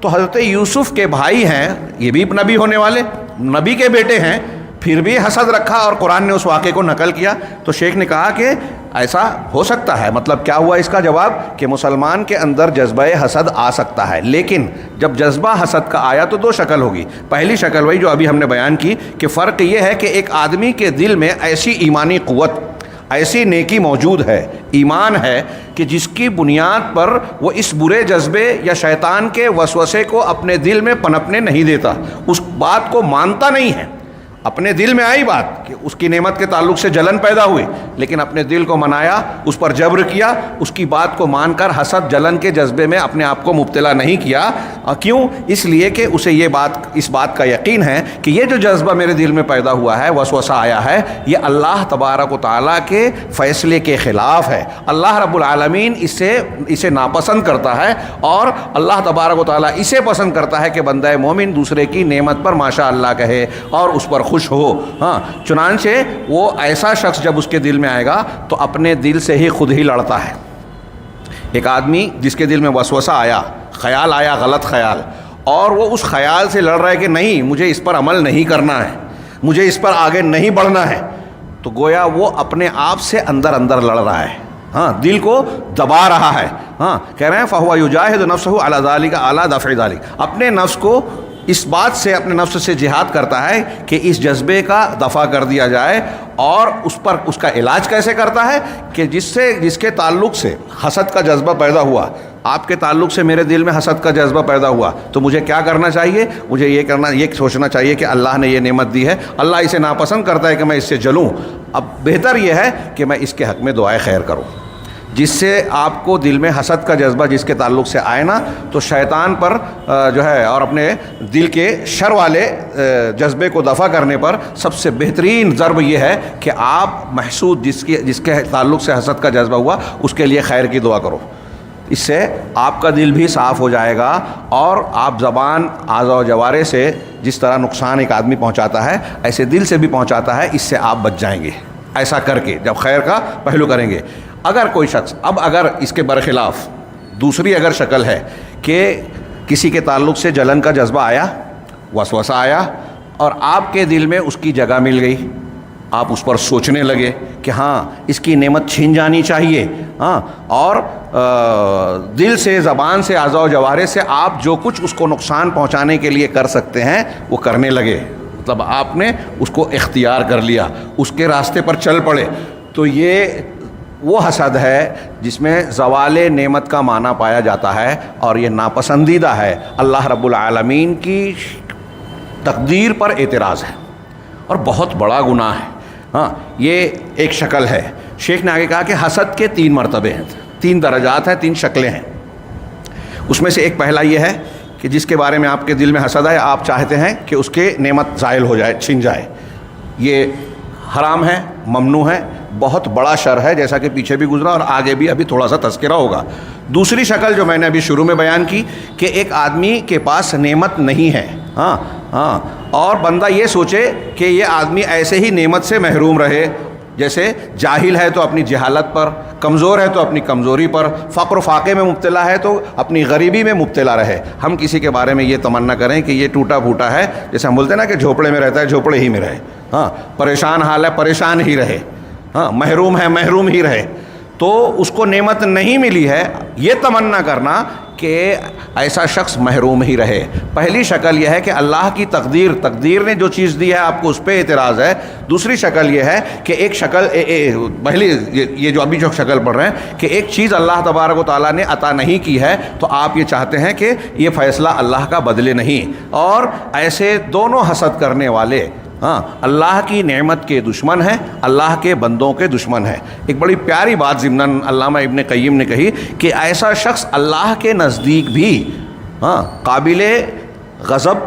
تو حضرت یوسف کے بھائی ہیں، یہ بھی نبی ہونے والے، نبی کے بیٹے ہیں، پھر بھی حسد رکھا اور قرآن نے اس واقعے کو نقل کیا۔ تو شیخ نے کہا کہ ایسا ہو سکتا ہے۔ مطلب کیا ہوا اس کا جواب؟ کہ مسلمان کے اندر جذبہ حسد آ سکتا ہے، لیکن جب جذبہ حسد کا آیا تو دو شکل ہوگی۔ پہلی شکل وہی جو ابھی ہم نے بیان کی کہ فرق یہ ہے کہ ایک آدمی کے دل میں ایسی ایمانی قوت، ایسی نیکی موجود ہے، ایمان ہے کہ جس کی بنیاد پر وہ اس برے جذبے یا شیطان کے وسوسے کو اپنے دل میں پنپنے نہیں دیتا، اس بات کو مانتا نہیں ہے۔ اپنے دل میں آئی بات کہ اس کی نعمت کے تعلق سے جلن پیدا ہوئی، لیکن اپنے دل کو منایا، اس پر جبر کیا، اس کی بات کو مان کر حسد جلن کے جذبے میں اپنے آپ کو مبتلا نہیں کیا۔ کیوں؟ اس لیے کہ اسے اس بات کا یقین ہے کہ یہ جو جذبہ میرے دل میں پیدا ہوا ہے، وسوسہ آیا ہے، یہ اللہ تبارک و تعالیٰ کے فیصلے کے خلاف ہے، اللہ رب العالمین اسے ناپسند کرتا ہے، اور اللہ تبارک و تعالیٰ اسے پسند کرتا ہے کہ بندہ مومن دوسرے کی نعمت پر ماشاء اللہ کہے اور اس پر خوش ہو۔ چنانچہ وہ ایسا شخص جب اس کے دل میں آئے گا تو اپنے دل سے ہی خود ہی لڑتا ہے۔ ایک آدمی جس کے دل میں وسوسہ آیا، خیال آیا، غلط خیال، اور وہ اس خیال سے لڑ رہا ہے کہ نہیں، مجھے اس پر عمل نہیں کرنا ہے، مجھے اس پر آگے نہیں بڑھنا ہے، تو گویا وہ اپنے آپ سے اندر لڑ رہا ہے، دل کو دبا رہا ہے۔ کہہ رہے ہیں فَهُوَ يُجَاهِدُ نَفْسَهُ عَلَى ذَلِكَ عَلَى دَفْعِ ذَلِكَ، اپنے نفس کو اس بات سے، اپنے نفس سے جہاد کرتا ہے کہ اس جذبے کا دفع کر دیا جائے، اور اس کا علاج کیسے کرتا ہے کہ جس کے تعلق سے حسد کا جذبہ پیدا ہوا، آپ کے تعلق سے میرے دل میں حسد کا جذبہ پیدا ہوا تو مجھے کیا کرنا چاہیے؟ مجھے یہ سوچنا چاہیے کہ اللہ نے یہ نعمت دی ہے، اللہ اسے ناپسند کرتا ہے کہ میں اس سے جلوں، اب بہتر یہ ہے کہ میں اس کے حق میں دعائے خیر کروں۔ جس سے آپ کو دل میں حسد کا جذبہ جس کے تعلق سے آئے نا، تو شیطان پر جو ہے اور اپنے دل کے شر والے جذبے کو دفع کرنے پر سب سے بہترین ضرب یہ ہے کہ آپ محسود جس کے تعلق سے حسد کا جذبہ ہوا اس کے لیے خیر کی دعا کرو۔ اس سے آپ کا دل بھی صاف ہو جائے گا، اور آپ زبان، اعضاء و جوارح سے جس طرح نقصان ایک آدمی پہنچاتا ہے ایسے دل سے بھی پہنچاتا ہے، اس سے آپ بچ جائیں گے ایسا کر کے جب خیر کا پہلو کریں گے۔ اگر کوئی شخص اگر اس کے برخلاف دوسری اگر شکل ہے کہ کسی کے تعلق سے جلن کا جذبہ آیا، وسوسہ آیا، اور آپ کے دل میں اس کی جگہ مل گئی، آپ اس پر سوچنے لگے کہ ہاں اس کی نعمت چھین جانی چاہیے، ہاں، اور دل سے، زبان سے، اعضاء و جوارح سے آپ جو کچھ اس کو نقصان پہنچانے کے لیے کر سکتے ہیں وہ کرنے لگے، مطلب آپ نے اس کو اختیار کر لیا، اس کے راستے پر چل پڑے، تو یہ وہ حسد ہے جس میں زوال نعمت کا معنی پایا جاتا ہے، اور یہ ناپسندیدہ ہے، اللہ رب العالمین کی تقدیر پر اعتراض ہے اور بہت بڑا گناہ ہے۔ ہاں، یہ ایک شکل ہے۔ شیخ نے آگے کہا کہ حسد کے 3 مرتبے ہیں، 3 درجات ہیں، 3 شکلیں ہیں۔ اس میں سے ایک پہلا یہ ہے کہ جس کے بارے میں آپ کے دل میں حسد ہے، آپ چاہتے ہیں کہ اس کے نعمت زائل ہو جائے، چھن جائے، یہ حرام ہے، ممنوع ہے، بہت بڑا شر ہے، جیسا کہ پیچھے بھی گزرا اور آگے بھی ابھی تھوڑا سا تذکرہ ہوگا۔ دوسری شکل جو میں نے ابھی شروع میں بیان کی کہ ایک آدمی کے پاس نعمت نہیں ہے، اور بندہ یہ سوچے کہ یہ آدمی ایسے ہی نعمت سے محروم رہے، جیسے جاہل ہے تو اپنی جہالت پر، کمزور ہے تو اپنی کمزوری پر، فقر و فاقے میں مبتلا ہے تو اپنی غریبی میں مبتلا رہے۔ ہم کسی کے بارے میں یہ تمنا کریں کہ یہ ٹوٹا پھوٹا ہے، جیسے ہم بولتے ہیں نا کہ جھوپڑے میں رہتا ہے، جھوپڑے ہی میں رہے، پریشان حال ہے، پریشان ہی رہے، محروم ہے، محروم ہی رہے، تو اس کو نعمت نہیں ملی ہے، یہ تمنا کرنا کہ ایسا شخص محروم ہی رہے۔ پہلی شکل یہ ہے کہ اللہ کی تقدیر نے جو چیز دی ہے آپ کو اس پہ اعتراض ہے۔ دوسری شکل یہ ہے کہ ایک شکل پہلی یہ جو ابھی جو شکل پڑھ رہے ہیں کہ ایک چیز اللہ تبارک و تعالیٰ نے عطا نہیں کی ہے تو آپ یہ چاہتے ہیں کہ یہ فیصلہ اللہ کا بدلے نہیں، اور ایسے دونوں حسد کرنے والے اللہ کی نعمت کے دشمن ہیں، اللہ کے بندوں کے دشمن ہیں۔ ایک بڑی پیاری بات ضمناً علامہ ابن قیم نے کہی کہ ایسا شخص اللہ کے نزدیک بھی قابل غضب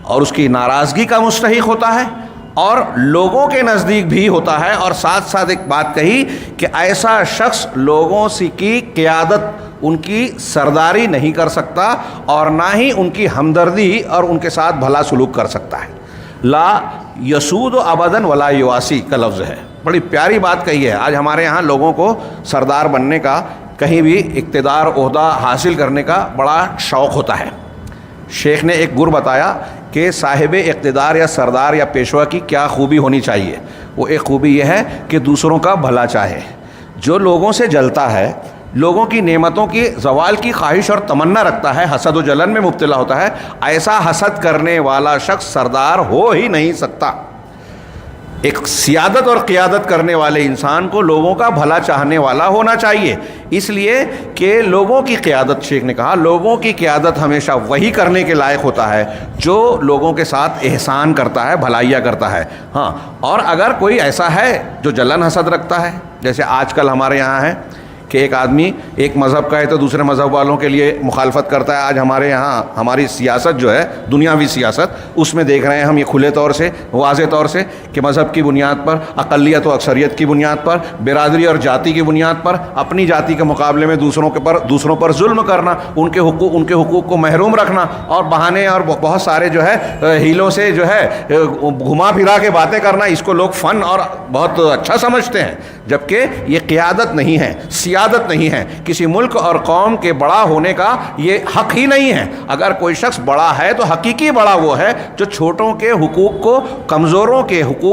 اور اس کی ناراضگی کا مستحق ہوتا ہے، اور لوگوں کے نزدیک بھی ہوتا ہے، اور ساتھ ساتھ ایک بات کہی کہ ایسا شخص لوگوں کی قیادت، ان کی سرداری نہیں کر سکتا، اور نہ ہی ان کی ہمدردی اور ان کے ساتھ بھلا سلوک کر سکتا ہے۔ لا یسود و ابداً ولا یواسی کا لفظ ہے، بڑی پیاری بات کہی ہے۔ آج ہمارے یہاں لوگوں کو سردار بننے کا، کہیں بھی اقتدار، عہدہ حاصل کرنے کا بڑا شوق ہوتا ہے۔ شیخ نے ایک گر بتایا کہ صاحب اقتدار یا سردار یا پیشوا کی کیا خوبی ہونی چاہیے۔ وہ ایک خوبی یہ ہے کہ دوسروں کا بھلا چاہے، جو لوگوں سے جلتا ہے، لوگوں کی نعمتوں کی زوال کی خواہش اور تمنا رکھتا ہے، حسد و جلن میں مبتلا ہوتا ہے، ایسا حسد کرنے والا شخص سردار ہو ہی نہیں سکتا۔ ایک سیادت اور قیادت کرنے والے انسان کو لوگوں کا بھلا چاہنے والا ہونا چاہیے، اس لیے کہ لوگوں کی قیادت، شیخ نے کہا، لوگوں کی قیادت ہمیشہ وہی کرنے کے لائق ہوتا ہے جو لوگوں کے ساتھ احسان کرتا ہے، بھلائیاں کرتا ہے۔ اور اگر کوئی ایسا ہے جو جلن حسد رکھتا ہے، جیسے آج کل ہمارے یہاں ہے کہ ایک آدمی ایک مذہب کا ہے تو دوسرے مذہب والوں کے لیے مخالفت کرتا ہے۔ آج ہمارے یہاں ہماری سیاست جو ہے، دنیاوی سیاست، اس میں دیکھ رہے ہیں ہم یہ کھلے طور سے، واضح طور سے کہ مذہب کی بنیاد پر، اقلیت و اکثریت کی بنیاد پر، برادری اور جاتی کی بنیاد پر اپنی جاتی کے مقابلے میں دوسروں پر ظلم کرنا، ان کے حقوق کو محروم رکھنا، اور بہانے اور بہت سارے جو ہے ہیلوں سے جو ہے گھما پھرا کے باتیں کرنا، اس کو لوگ فن اور بہت اچھا سمجھتے ہیں، جبکہ یہ قیادت نہیں ہے، سیادت نہیں ہے۔ کسی ملک اور قوم کے بڑا ہونے کا یہ حق ہی نہیں ہے۔ اگر کوئی شخص بڑا ہے تو حقیقی بڑا وہ ہے جو چھوٹوں کے حقوق کو، کمزوروں کے حقوق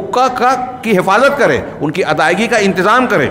کی حفاظت کرے، ان کی ادائیگی کا انتظام کرے۔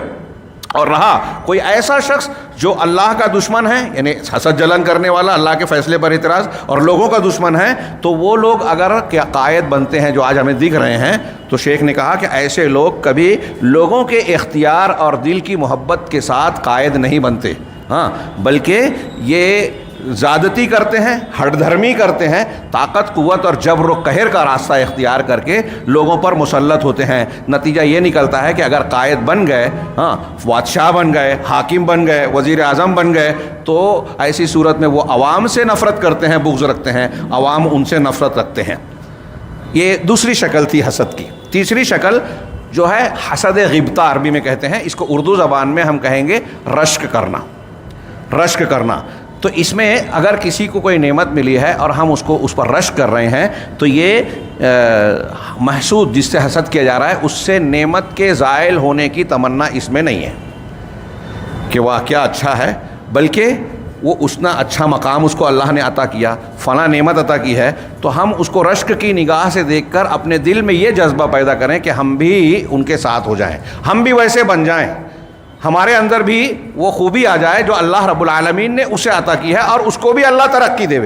اور رہا کوئی ایسا شخص جو اللہ کا دشمن ہے، یعنی حسد جلن کرنے والا، اللہ کے فیصلے پر اعتراض اور لوگوں کا دشمن ہے، تو وہ لوگ اگر قائد بنتے ہیں جو آج ہمیں دکھ رہے ہیں، تو شیخ نے کہا کہ ایسے لوگ کبھی لوگوں کے اختیار اور دل کی محبت کے ساتھ قائد نہیں بنتے۔ ہاں، بلکہ یہ زیادتی کرتے ہیں، ہٹ دھرمی کرتے ہیں، طاقت قوت اور جبر و قہر کا راستہ اختیار کر کے لوگوں پر مسلط ہوتے ہیں۔ نتیجہ یہ نکلتا ہے کہ اگر قائد بن گئے، ہاں، بادشاہ بن گئے، حاکم بن گئے، وزیر اعظم بن گئے، تو ایسی صورت میں وہ عوام سے نفرت کرتے ہیں، بغض رکھتے ہیں، عوام ان سے نفرت رکھتے ہیں۔ یہ دوسری شکل تھی حسد کی۔ تیسری شکل جو ہے حسد غبطہ عربی میں کہتے ہیں، اس کو اردو زبان میں ہم کہیں گے رشک کرنا۔ رشک کرنا، تو اس میں اگر کسی کو کوئی نعمت ملی ہے اور ہم اس پر رشک کر رہے ہیں تو یہ محسود جس سے حسد کیا جا رہا ہے اس سے نعمت کے زائل ہونے کی تمنا اس میں نہیں ہے کہ واہ کیا اچھا ہے، بلکہ وہ اتنا اچھا مقام اس کو اللہ نے عطا کیا، فلاں نعمت عطا کی ہے، تو ہم اس کو رشک کی نگاہ سے دیکھ کر اپنے دل میں یہ جذبہ پیدا کریں کہ ہم بھی ان کے ساتھ ہو جائیں، ہم بھی ویسے بن جائیں، ہمارے اندر بھی وہ خوبی آ جائے جو اللہ رب العالمین نے اسے عطا کی ہے اور اس کو بھی اللہ ترقی دے۔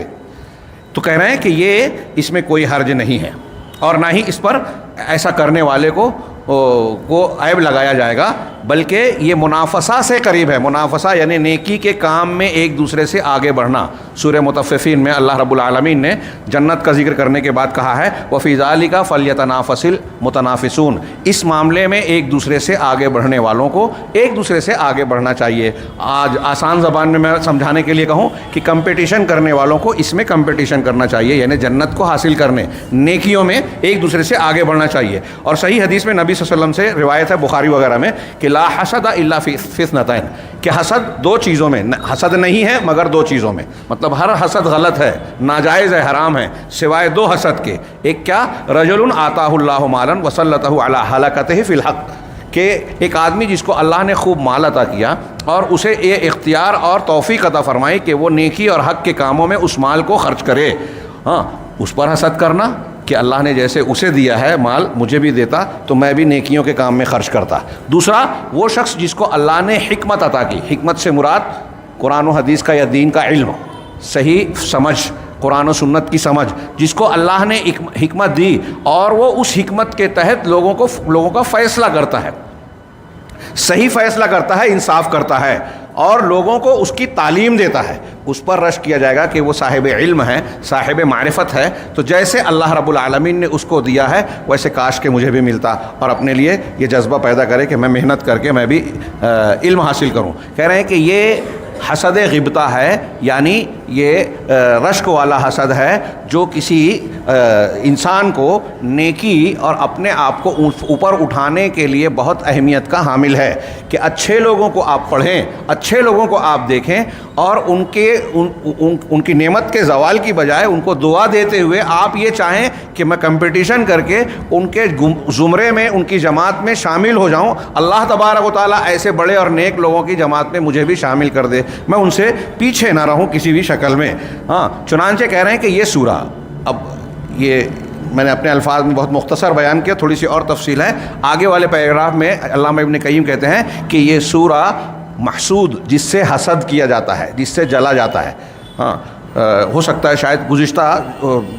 تو کہہ رہے ہیں کہ یہ اس میں کوئی حرج نہیں ہے اور نہ ہی اس پر ایسا کرنے والے کو عیب لگایا جائے گا، بلکہ یہ منافسہ سے قریب ہے۔ منافسہ یعنی نیکی کے کام میں ایک دوسرے سے آگے بڑھنا۔ سورہ مطففین میں اللہ رب العالمین نے جنت کا ذکر کرنے کے بعد کہا ہے وَفِي ذَلِكَ فَلْيَتَنَافَسِ الْمُتَنَافِسُونَ، اس معاملے میں ایک دوسرے سے آگے بڑھنے والوں کو ایک دوسرے سے آگے بڑھنا چاہیے۔ آج آسان زبان میں سمجھانے کے لیے کہوں کہ کمپٹیشن کرنے والوں کو اس میں کمپٹیشن کرنا چاہیے، یعنی جنت کو حاصل کرنے، نیکیوں میں ایک دوسرے سے آگے بڑھنا چاہیے۔ اور صحیح حدیث میں نبی صلی اللہ علیہ وسلم سے روایت ہے بخاری وغیرہ میں کہ لا حسد الا فی اثنتین، کہ حسد دو چیزوں میں، حسد نہیں ہے مگر دو چیزوں میں، مطلب ہر حسد غلط ہے، ناجائز ہے، حرام ہے، سوائے دو حسد کے۔ ایک کیا؟ رجل آتاہ اللہ مالا وسلطہ علی ہلاکتہ فی الحق، کہ ایک آدمی جس کو اللہ نے خوب مال عطا کیا اور اسے یہ اختیار اور توفیق عطا فرمائی کہ وہ نیکی اور حق کے کاموں میں اس مال کو خرچ کرے، ہاں، اس پر حسد کرنا کہ اللہ نے جیسے اسے دیا ہے مال مجھے بھی دیتا تو میں بھی نیکیوں کے کام میں خرچ کرتا۔ دوسرا وہ شخص جس کو اللہ نے حکمت عطا کی، حکمت سے مراد قرآن و حدیث کا یا دین کا علم، صحیح سمجھ، قرآن و سنت کی سمجھ، جس کو اللہ نے حکمت دی اور وہ اس حکمت کے تحت لوگوں کا فیصلہ کرتا ہے، صحیح فیصلہ کرتا ہے، انصاف کرتا ہے اور لوگوں کو اس کی تعلیم دیتا ہے، اس پر رشک کیا جائے گا کہ وہ صاحب علم ہے، صاحب معرفت ہے، تو جیسے اللہ رب العالمین نے اس کو دیا ہے ویسے کاش کہ مجھے بھی ملتا، اور اپنے لیے یہ جذبہ پیدا کرے کہ میں محنت کر کے میں بھی علم حاصل کروں۔ کہہ رہے ہیں کہ یہ حسد غبطہ ہے، یعنی یہ رشک والا حسد ہے جو کسی انسان کو نیکی اور اپنے آپ کو اوپر اٹھانے کے لیے بہت اہمیت کا حامل ہے، کہ اچھے لوگوں کو آپ پڑھیں، اچھے لوگوں کو آپ دیکھیں اور ان کی نعمت کے زوال کی بجائے ان کو دعا دیتے ہوئے آپ یہ چاہیں کہ میں کمپٹیشن کر کے ان کے زمرے میں، ان کی جماعت میں شامل ہو جاؤں، اللہ تبارک و تعالیٰ ایسے بڑے اور نیک لوگوں کی جماعت میں مجھے بھی شامل کر دے، میں ان سے پیچھے نہ رہوں کسی بھی شکل میں۔ ہاں، چنانچہ کہہ رہے ہیں کہ یہ سورہ، اب یہ میں نے اپنے الفاظ میں بہت مختصر بیان کیا، تھوڑی سی اور تفصیل ہے آگے والے پیراگراف میں۔ علامہ ابن قیم کہتے ہیں کہ یہ سورہ محسود، جس سے حسد کیا جاتا ہے، جس سے جلا جاتا ہے، ہاں، ہو سکتا ہے شاید گزشتہ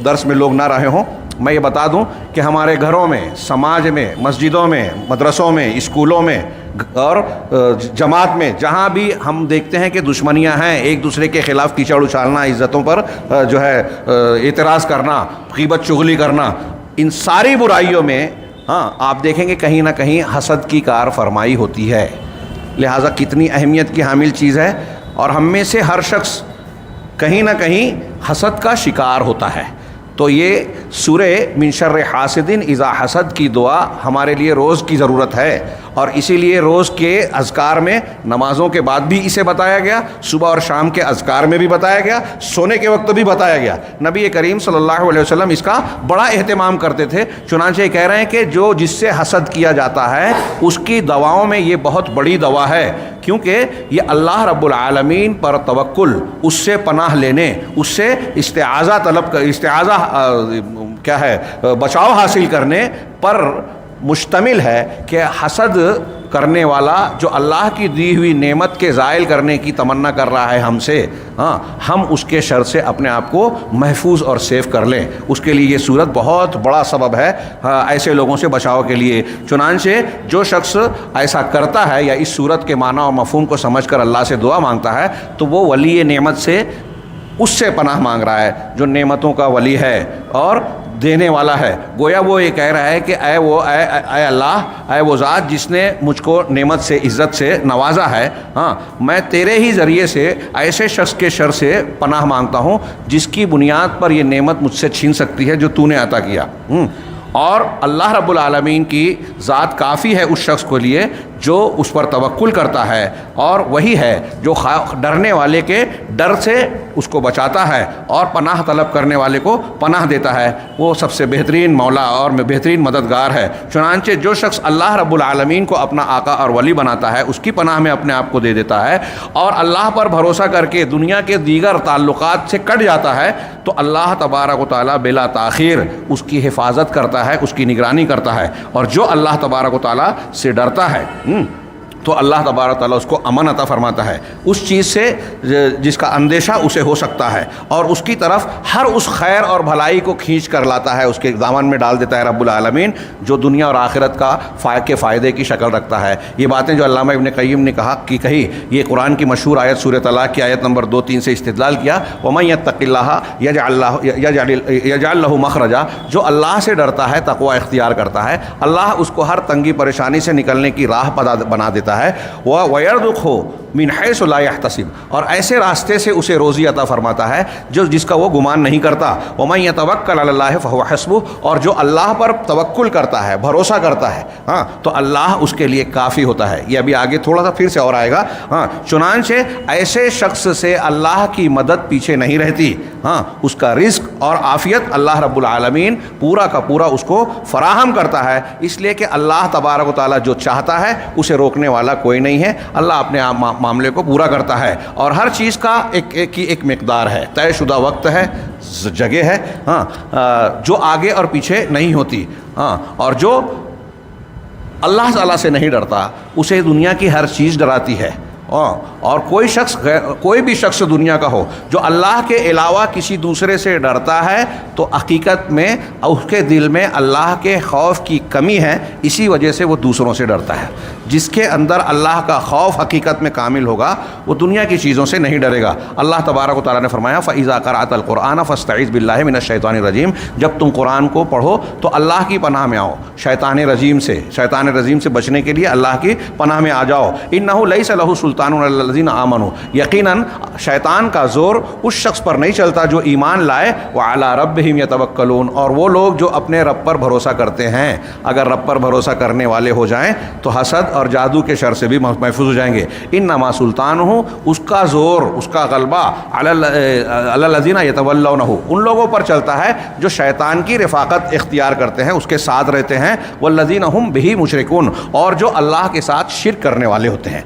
درس میں لوگ نہ رہے ہوں، میں یہ بتا دوں کہ ہمارے گھروں میں، سماج میں، مسجدوں میں، مدرسوں میں، اسکولوں میں اور جماعت میں جہاں بھی ہم دیکھتے ہیں کہ دشمنیاں ہیں، ایک دوسرے کے خلاف کیچڑ اچھالنا، عزتوں پر جو ہے اعتراض کرنا، غیبت چغلی کرنا، ان ساری برائیوں میں ہاں آپ دیکھیں گے کہیں نہ کہیں حسد کی کار فرمائی ہوتی ہے۔ لہٰذا کتنی اہمیت کی حامل چیز ہے، اور ہم میں سے ہر شخص کہیں نہ کہیں حسد کا شکار ہوتا ہے۔ تو یہ سورہ من شر حاسد اذا حسد کی دعا ہمارے لیے روز کی ضرورت ہے، اور اسی لیے روز کے اذکار میں نمازوں کے بعد بھی اسے بتایا گیا، صبح اور شام کے اذکار میں بھی بتایا گیا، سونے کے وقت بھی بتایا گیا۔ نبی کریم صلی اللہ علیہ وسلم اس کا بڑا اہتمام کرتے تھے، چنانچہ یہ کہہ رہے ہیں کہ جو جس سے حسد کیا جاتا ہے اس کی دواؤں میں یہ بہت بڑی دوا ہے، کیونکہ یہ اللہ رب العالمین پر توکل، اس سے پناہ لینے، اس سے استعاذہ کیا ہے بچاؤ حاصل کرنے پر مشتمل ہے، کہ حسد کرنے والا جو اللہ کی دی ہوئی نعمت کے زائل کرنے کی تمنا کر رہا ہے ہم سے، ہم اس کے شر سے اپنے آپ کو محفوظ اور سیف کر لیں، اس کے لیے یہ صورت بہت بڑا سبب ہے ایسے لوگوں سے بچاؤ کے لیے۔ چنانچہ جو شخص ایسا کرتا ہے یا اس صورت کے معنی اور مفہوم کو سمجھ کر اللہ سے دعا مانگتا ہے تو وہ ولی نعمت سے اس سے پناہ مانگ رہا ہے جو نعمتوں کا ولی ہے اور دینے والا ہے۔ گویا وہ یہ کہہ رہا ہے کہ اے اللہ، اے وہ ذات جس نے مجھ کو نعمت سے، عزت سے نوازا ہے، میں تیرے ہی ذریعے سے ایسے شخص کے شر سے پناہ مانگتا ہوں جس کی بنیاد پر یہ نعمت مجھ سے چھین سکتی ہے جو تو نے عطا کیا۔ اور اللہ رب العالمین کی ذات کافی ہے اس شخص کے لیے جو اس پر توکل کرتا ہے، اور وہی ہے جو ڈرنے والے کے ڈر سے اس کو بچاتا ہے اور پناہ طلب کرنے والے کو پناہ دیتا ہے۔ وہ سب سے بہترین مولا اور بہترین مددگار ہے۔ چنانچہ جو شخص اللہ رب العالمین کو اپنا آقا اور ولی بناتا ہے، اس کی پناہ میں اپنے آپ کو دے دیتا ہے اور اللہ پر بھروسہ کر کے دنیا کے دیگر تعلقات سے کٹ جاتا ہے، تو اللہ تبارک و تعالیٰ بلا تاخیر اس کی حفاظت کرتا ہے، اس کی نگرانی کرتا ہے۔ اور جو اللہ تبارک و تعالیٰ سے ڈرتا ہے تو اللہ تبارک تعالیٰ اس کو امن عطا فرماتا ہے اس چیز سے جس کا اندیشہ اسے ہو سکتا ہے، اور اس کی طرف ہر اس خیر اور بھلائی کو کھینچ کر لاتا ہے، اس کے دامن میں ڈال دیتا ہے رب العالمین، جو دنیا اور آخرت کا کے فائدے کی شکل رکھتا ہے۔ یہ باتیں جو علامہ ابن قیم نے کہی، یہ قرآن کی مشہور آیت سورۃ طلاق کی آیت نمبر 2-3 سے استدلال کیا۔ وَمَن يَتَّقِ اللَّهَ يَجْعَل لَّهُ مَخْرَجًا، جو اللہ سے ڈرتا ہے، تقوی اختیار کرتا ہے، اللہ اس کو ہر تنگی پریشانی سے نکلنے کی راہ بنا دیتا ہے۔ وَيَرْزُقْهُ مِنْ حَيْثُ لَا يَحْتَسِبُ، اور ایسے راستے سے اسے روزی عطا فرماتا ہے جس کا وہ گمان نہیں کرتا۔ وَمَن يَتَوَكَّلْ عَلَى اللَّهِ فَهُوَ حَسْبُهُ، اور جو اللہ پر توکل کرتا ہے، بھروسہ کرتا ہے، تو اللہ اس کے لیے کافی ہوتا ہے۔ یہ ابھی آگے تھوڑا سا پھر سے اور آئے گا۔ چنانچہ ایسے شخص سے اللہ کی مدد پیچھے نہیں رہتی، اس کا رزق اور عافیت اللہ رب العالمین پورا کا پورا اس کو فراہم کرتا ہے، اس لیے کہ اللہ تبارک و تعالیٰ جو چاہتا ہے اسے روکنے والا کوئی نہیں ہے۔ اللہ اپنے معاملے کو پورا کرتا ہے، اور ہر چیز کا ایک مقدار ہے، طے شدہ وقت ہے، جگہ ہے، جو آگے اور پیچھے نہیں ہوتی۔ اور جو اللہ تعالیٰ سے نہیں ڈرتا اسے دنیا کی ہر چیز ڈراتی ہے۔ اور کوئی بھی شخص دنیا کا ہو جو اللہ کے علاوہ کسی دوسرے سے ڈرتا ہے تو حقیقت میں اس کے دل میں اللہ کے خوف کی کمی ہے، اسی وجہ سے وہ دوسروں سے ڈرتا ہے۔ جس کے اندر اللہ کا خوف حقیقت میں کامل ہوگا وہ دنیا کی چیزوں سے نہیں ڈرے گا۔ اللہ تبارک و تعالیٰ نے فرمایا فَإِذَا قَرَأْتَ الْقُرْآنَ فَاسْتَعِذْ بِاللَّهِ مِنَ الشَّيْطَانِ الرَّجِيمِ، جب تم قرآن کو پڑھو تو اللہ کی پناہ میں آؤ، شیطان رجیم سے بچنے کے لیے اللہ کی پناہ میں آ جاؤ۔ إِنَّهُ لَيْسَ لَهُ سُلْطَانٌ عَلَى الَّذِينَ آمَنُوا، یقیناً شیطان کا زور اس شخص پر نہیں چلتا جو ایمان لائے، وَعَلَىٰ رَبِّهِمْ يَتَوَكَّلُونَ، اور وہ لوگ جو اپنے رب پر بھروسہ کرتے ہیں۔ اگر رب پر بھروسہ کرنے والے ہو جائیں تو حسد اور جادو کے شر سے بھی محفوظ ہو جائیں گے۔ انما سلطانہ، اس کا زور، اس کا غلبہ، علی الذین یتولونہ، ان لوگوں پر چلتا ہے جو شیطان کی رفاقت اختیار کرتے ہیں، اس کے ساتھ رہتے ہیں، والذین ہم بہ مشرکون، اور جو اللہ کے ساتھ شرک کرنے والے ہوتے ہیں۔